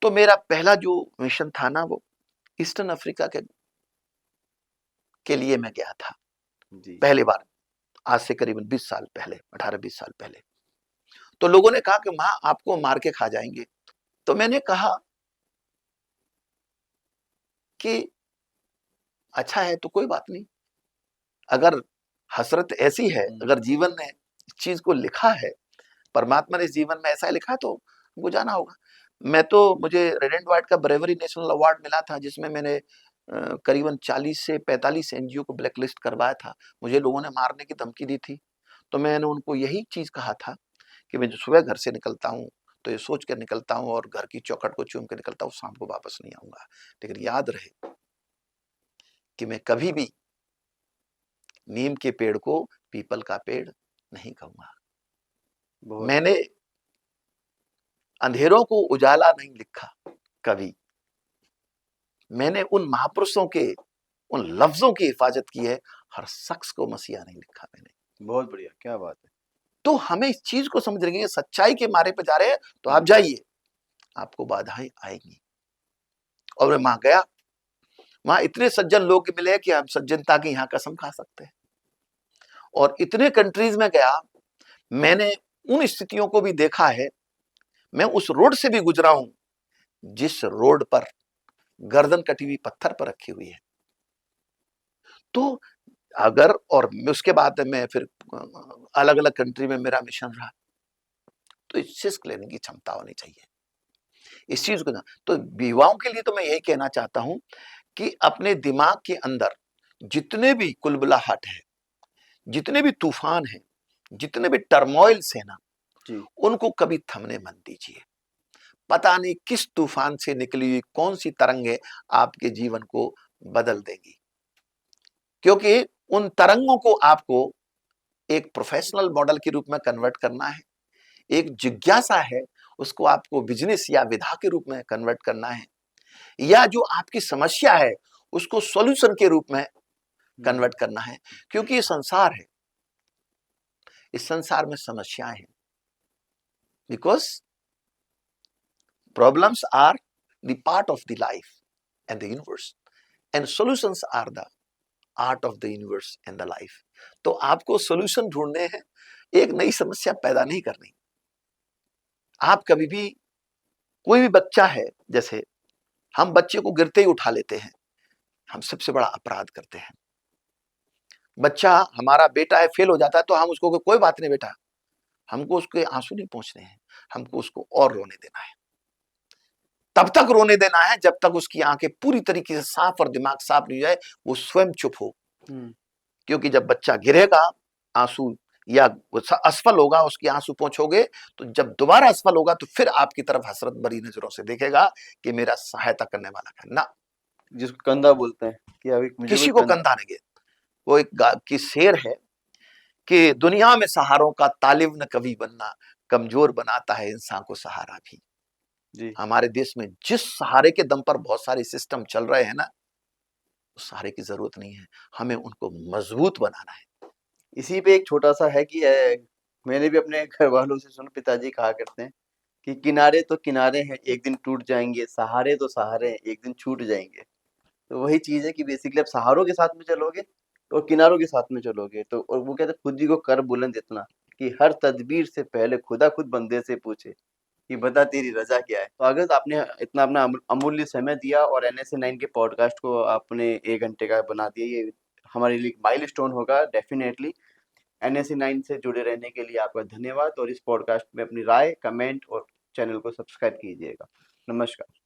तो मेरा पहला जो मिशन था ना, वो ईस्टर्न अफ्रीका के लिए मैं गया था जी। पहली बार। आज से करीबन 20 साल पहले, 18-20 साल पहले। तो लोगों ने कहा कि मां आपको मार के खा जाएंगे। तो मैंने कहा कि अच्छा है तो कोई बात नहीं। अगर हसरत ऐसी है, अगर जीवन ने इस चीज को लिखा है, परमात्मा ने इस जीवन में ऐसा लिखा है तो हमको जाना होगा। मैं तो, मुझे रेड एंड व्हाइट का ब्रेवरी नेशनल अवार्ड मिला था जिसमें मैंने करीबन 40 से 45 एनजीओ को ब्लैकलिस्ट करवाया था। मुझे लोगों ने मारने की धमकी दी थी। तो मैंने उनको यही चीज कहा था कि मैं जो सुबह घर से निकलता हूँ तो ये सोच कर निकलता हूँ और घर की चौखट को चूम के निकलता हूँ, शाम को वापस नहीं आऊंगा। लेकिन याद रहे कि मैं कभी भी नीम के पेड़ को पीपल का पेड़ नहीं कहूंगा। बहुत मैंने अंधेरों को उजाला नहीं लिखा कभी। मैंने उन महापुरुषों के उन लफ्जों की हिफाजत की है। हर शख्स को मसीहा नहीं लिखा मैंने। बहुत बढ़िया, क्या बात है। तो हमें इस चीज को समझ रही है, सच्चाई के मारे पे जा रहे हैं तो आप जाइए, आपको बाधाएं आएंगी। और मैं वहां गया, वहां इतने सज्जन लोग मिले कि हम सज्जनता की यहाँ कसम खा सकते हैं। और इतने कंट्रीज में गया, मैंने उन स्थितियों को भी देखा है। मैं उस रोड से भी गुजरा हूं जिस रोड पर गर्दन कटी हुई पत्थर पर रखी हुई है। तो अगर, और उसके बाद मैं फिर अलग अलग कंट्री में मेरा मिशन रहा, तो इस रिस्क लेने की क्षमता होनी चाहिए इस चीज को ना। तो युवाओं के लिए तो मैं यही कहना चाहता हूं कि अपने दिमाग के अंदर जितने भी कुलबुलाहट है, जितने भी तूफान हैं, जितने भी टर्मोइल्स है ना, जी। उनको कभी थमने मत दीजिए। पता नहीं किस तूफान से निकली हुई कौन सी तरंगे आपके जीवन को बदल देंगी। क्योंकि उन तरंगों को आपको एक प्रोफेशनल मॉडल के रूप में कन्वर्ट करना है। एक जिज्ञासा है, उसको आपको बिजनेस या विधा के रूप में कन्वर्ट करना है। या जो आपकी समस्या है उसको सॉल्यूशन के रूप में कन्वर्ट करना है। क्योंकि ये संसार है, इस संसार में समस्याएं हैं। Because problems are the part of the life and the universe, and solutions are the art of the universe and the life. तो आपको सॉल्यूशन ढूंढने हैं, एक नई समस्या पैदा नहीं करनी। आप कभी भी, कोई भी बच्चा है, जैसे हम बच्चे को गिरते ही उठा लेते हैं, हम सबसे बड़ा अपराध करते हैं। बच्चा हमारा बेटा है, फेल हो जाता है तो हम उसको कोई बात नहीं बेटा, हमको उसके आंसू नहीं पहुंचने हैं, हमको उसको और रोने देना है। तब तक रोने देना है जब तक उसकी आंखें पूरी तरीके से साफ और दिमाग साफ नहीं हो जाए, वो स्वयं चुप हो। क्योंकि जब बच्चा गिरेगा, आंसू या वो असफल होगा, उसके आंसू पोंछोगे, तो जब दोबारा असफल होगा तो फिर आपकी तरफ हसरत भरी नजरों से देखेगा कि मेरा सहायता करने वाला है ना। जिसको कंधा बोलते हैं कि अभी मुझे कोई किसी को कंधा। कंधा नहीं। वो एक की शेर है कि दुनिया में सहारों का तालिब न कभी बनना, कमजोर बनाता है इंसान को सहारा भी। जी। हमारे देश में जिस सहारे के दम पर बहुत सारे सिस्टम चल रहे हैं ना, उस सहारे की जरूरत नहीं है, हमें उनको मजबूत बनाना है। इसी पे एक छोटा-सा है कि मैंने भी अपने घरवालों से सुना, पिताजी कहा करते हैं कि किनारे तो किनारे हैं, एक दिन टूट जाएँगे, सहारे तो सहारे हैं, एक दिन छूट जाएँगे। तो वही चीज़ है कि बेसिकली आप सहारों के साथ में चलोगे और किनारों के साथ में चलोगे तो, और वो कहते हैं खुद ही को कर बुलंद इतना कि हर तदबीर से पहले खुदा खुद बंदे से पूछे कि बता तेरी रज़ा क्या है। तो अगर आपने इतना अपना अमूल्य समय दिया और एनएसए 9 के पॉडकास्ट को आपने 1 घंटे का बना दिया, ये हमारे लिए एक माइलस्टोन होगा डेफ़िनेटली। एनएसए 9 से जुड़े रहने के लिए आपका धन्यवाद और इस पॉडकास्ट में अपनी राय, कमेंट और चैनल को सब्सक्राइब कीजिएगा। नमस्कार।